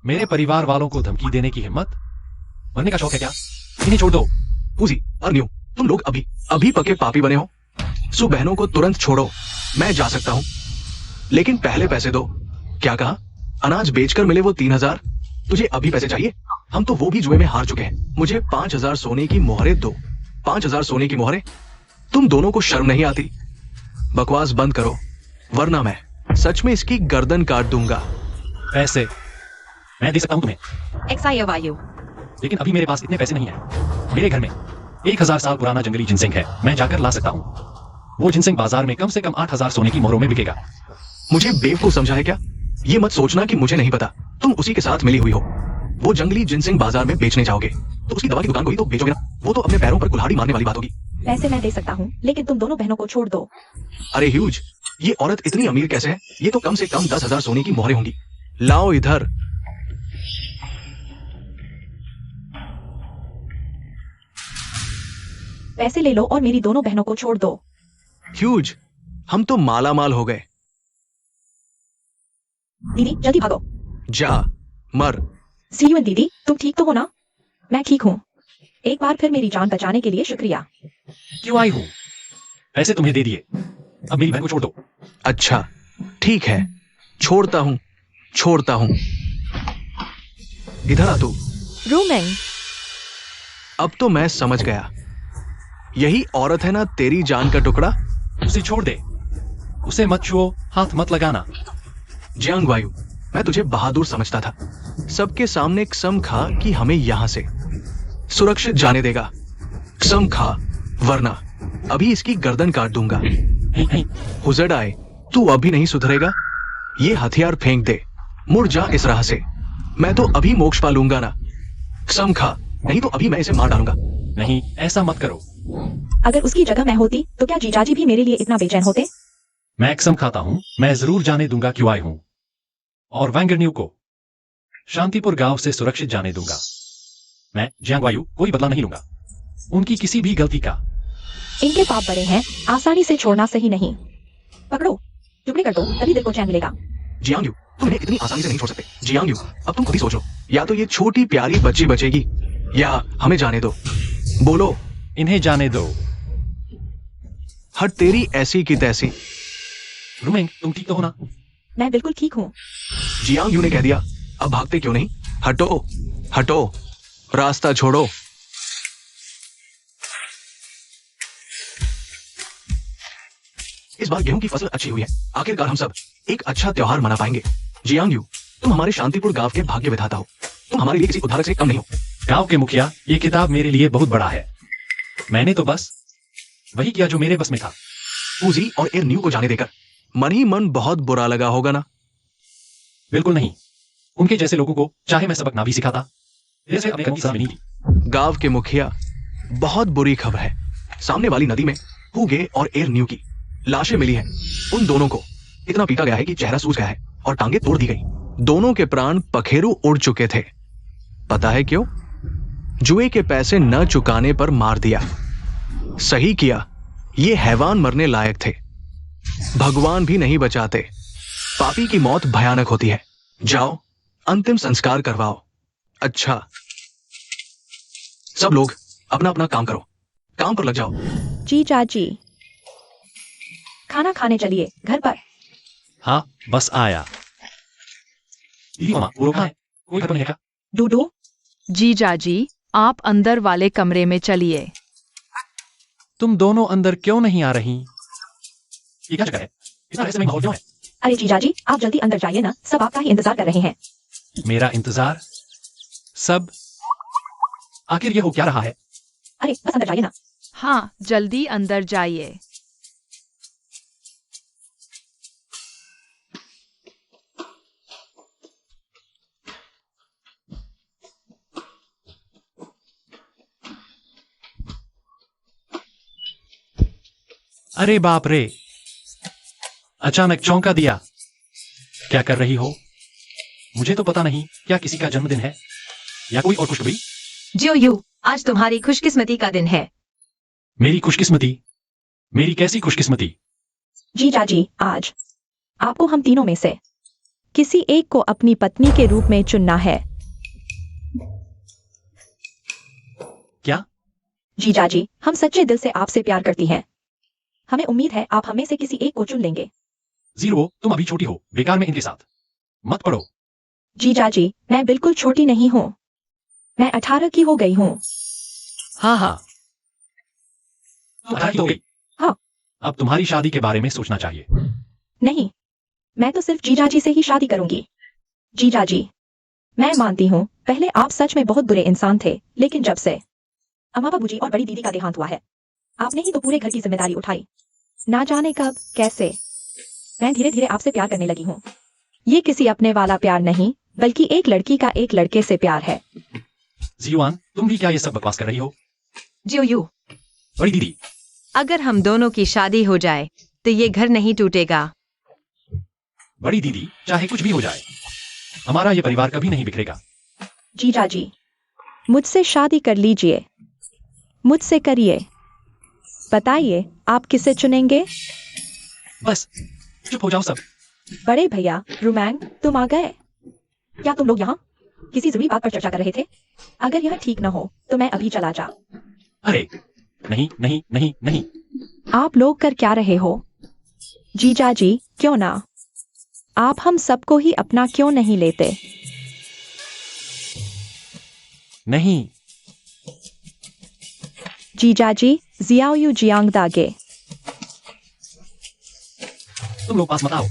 मेरे परिवार वालों को धमकी देने की हिम्मत, मरने का शौक है क्या? इन्हें छोड़ दो। पूजी और न्यू, तुम लोग अभी अभी पके पापी बने हो। सु बहनों को तुरंत छोड़ो, मैं जा सकता हूँ, लेकिन पहले पैसे दो। क्या कहा? अनाज बेचकर मिले वो 3000? तुझे अभी पैसे चाहिए? हम तो वो भी जुए में हार चुके हैं। मुझे 5000 सोने की मोहरें दो। 5000 सोने की मोहरें? तुम दोनों को शर्म नहीं आती? बकवास बंद करो, वरना मैं सच में इसकी गर्दन काट दूंगा। पैसे मैं दे सकता हूं तुम्हें, एक्सायवायु। लेकिन अभी मेरे पास इतने पैसे नहीं है। मेरे घर में 1000 साल पुराना जंगली जिनसेंग है, मैं जाकर ला सकता हूँ। वो जिनसेंग बाजार में कम से कम 8000 सोने की मोहरों में बिकेगा। मुझे बेवकूफ समझा है क्या? ये मत सोचना कि मुझे नहीं पता, तुम उसी के साथ मिली हुई हो। वो जंगली जिनसेंग बाजार में बेचने जाओगे तो उसकी दवा की दुकान को ही तो बेचोगे ना। वो तो अपने पैरों पर कुल्हाड़ी मारने वाली बात होगी। पैसे मैं दे सकता हूँ, लेकिन तुम दोनों बहनों को छोड़ दो। अरे ह्यूज, ये औरत इतनी अमीर कैसे है? ये तो कम से कम 10,000 सोने की मोहरें होंगी। लाओ इधर। पैसे ले लो और मेरी दोनों बहनों को छोड़ दो। ह्यूज, हम तो माला माल हो गए। दीदी जल्दी भागो। जा मर। सीयू दीदी, तुम ठीक तो हो ना? मैं ठीक हूँ। एक बार फिर मेरी जान बचाने के लिए शुक्रिया। क्यों आई हूं? पैसे तुम्हें दे दिए, अब मेरी बहन को छोड़ दो। अच्छा ठीक है, छोड़ता हूँ छोड़ता हूँ। इधर आ तू। रूमिंग। अब तो मैं समझ गया, यही औरत है ना तेरी जान का टुकड़ा? उसे छोड़ दे, उसे मत छुओ, हाथ मत लगाना। जियांग वायु, मैं तुझे बहादुर समझता था। सबके सामने कसम खा कि हमें यहां से सुरक्षित जाने देगा। कसम खा, वरना अभी इसकी गर्दन काट दूंगा। हुजड़ आए, तू अभी नहीं सुधरेगा। ये हथियार फेंक दे, मुड़ जा इस राह से। मैं तो अभी मोक्ष पा लूंगा ना। कसम खा, नहीं तो अभी मैं इसे मार डालूंगा। नहीं, ऐसा मत करो। अगर उसकी जगह मैं होती तो क्या जीजाजी भी मेरे लिए इतना बेचैन होते? मैं कसम खाता हूं, मैं जरूर जाने दूंगा क्यों आई हूं, और वैंगरन्यू को शांतिपुर गांव से सुरक्षित जाने दूंगा। मैं जियांग वायु कोई बदला नहीं लूंगा उनकी किसी भी गलती का। इनके पाप बड़े हैं, आसानी से छोड़ना सही नहीं। पकड़ो, टुकड़े कर दो, तभी दिल को चैन मिलेगा। जियांग यू, तुम इन्हें इतनी आसानी से नहीं छोड़ सकते। जियांग यू, अब तुम खुद ही सोच लो, या तो ये छोटी प्यारी बच्ची बचेगी या हमें जाने दो। बोलो। इन्हें जाने दो। हट तेरी ऐसी की तैसी। रूमिंग, तुम ठीक तो हो ना? मैं बिल्कुल ठीक हूँ। जियांग यू ने कह दिया, अब भागते क्यों नहीं? हटो हटो, रास्ता छोड़ो। इस बार गेहूं की फसल अच्छी हुई है। आखिरकार हम सब एक अच्छा त्योहार मना पाएंगे। जियांग यू, तुम हमारे शांतिपुर गांव के भाग्य विधाता हो। तुम हमारे लिए किसी उद्धारक से कम नहीं हो। गांव के मुखिया, ये किताब मेरे लिए बहुत बड़ा है। मैंने तो बस वही किया जो मेरे बस में था। पूजी और एर न्यू को जाने देकर मन ही मन बहुत बुरा लगा होगा ना? बिल्कुल नहीं, उनके जैसे लोगों को चाहे मैं सबक ना भी सिखाता, जैसे अपने कर्म की सजा मिली थी। गांव के मुखिया, बहुत बुरी खबर है। सामने वाली नदी में हुगे और एर न्यू की लाशें मिली हैं। उन दोनों को इतना पीटा गया है कि चेहरा सूज गया है और टांगे तोड़ दी गई। दोनों के प्राण पखेरु उड़ चुके थे। पता है क्यों? जुए के पैसे न चुकाने पर मार दिया। सही किया, ये हैवान मरने लायक थे। भगवान भी नहीं बचाते। पापी की मौत भयानक होती है। जाओ, अंतिम संस्कार करवाओ। अच्छा, सब लोग अपना अपना काम करो, काम पर लग जाओ। जीजाजी, खाना खाने चलिए घर पर। हाँ, बस आया। दीदी मामा, वो लोग कहाँ हैं? कोई घर पर नहीं है क्या? डूडू, जीजाजी, आप अंदर वाले कमरे में चलिए। तुम दोनों अंदर क्यों नहीं आ रही? ये क्या जगह है? इतना रहस्यमय माहौल क्यों है? अरे जीजाजी, आप जल्दी अंदर जाइए ना, सब आपका ही इंतजार कर रहे हैं। मेरा इंतजार? सब? आखिर ये हो क्या रहा है? अरे बस अंदर जाइए ना। हाँ, जल्दी अंदर जाइए। अरे बाप रे, अचानक चौंका दिया। क्या कर रही हो? मुझे तो पता नहीं, क्या किसी का जन्मदिन है या कोई और खुशखबरी? जियो यू, आज तुम्हारी खुशकिस्मती का दिन है। मेरी खुशकिस्मती? मेरी कैसी खुशकिस्मती? जीजा जी, आज आपको हम तीनों में से किसी एक को अपनी पत्नी के रूप में चुनना है। क्या? जीजा जी, हम सच्चे दिल से आपसे प्यार करती हैं। हमें उम्मीद है आप हमें से किसी एक को चुन लेंगे। जीरो, तुम अभी छोटी हो, बेकार में इनके साथ मत पढ़ो। जीजा जी, मैं बिल्कुल छोटी नहीं हूँ। मैं 18 की हो गई हूँ। हाँ हाँ, तुम 18 की हो गई? हाँ। अब तुम्हारी शादी के बारे में सोचना चाहिए। नहीं, मैं तो सिर्फ जीजा जी से ही शादी करूंगी। जीजा जी, मैं मानती हूँ पहले आप सच में बहुत बुरे इंसान थे, लेकिन जब से अम्मा बाबूजी और बड़ी दीदी का देहांत हुआ है, आपने ही तो पूरे घर की जिम्मेदारी उठाई। ना जाने कब कैसे मैं धीरे धीरे आपसे प्यार करने लगी हूँ। ये किसी अपने वाला प्यार नहीं, बल्कि एक लड़की का एक लड़के से प्यार है। जीवान, तुम भी क्या ये सब बकवास कर रही हो? जियो, बड़ी दीदी, अगर हम दोनों की शादी हो जाए तो ये घर नहीं टूटेगा। बड़ी दीदी, चाहे कुछ भी हो जाए, हमारा ये परिवार कभी नहीं बिखरेगा। जीजा जी, मुझसे शादी कर लीजिए। मुझसे करिए। बताइए आप किसे चुनेंगे? बस चुप हो जाओ सब। बड़े भैया रुमैंग, तुम आ गए। क्या तुम लोग यहाँ किसी जरूरी बात पर चर्चा कर रहे थे? अगर यह ठीक न हो तो मैं अभी चला जा। अरे नहीं नहीं नहीं नहीं। आप लोग कर क्या रहे हो? जीजा जी, क्यों ना आप हम सबको ही अपना क्यों नहीं लेते? नहीं। जीजा जी, जियाओ यू जियांग दागे। तुम लोग पास मत आओ।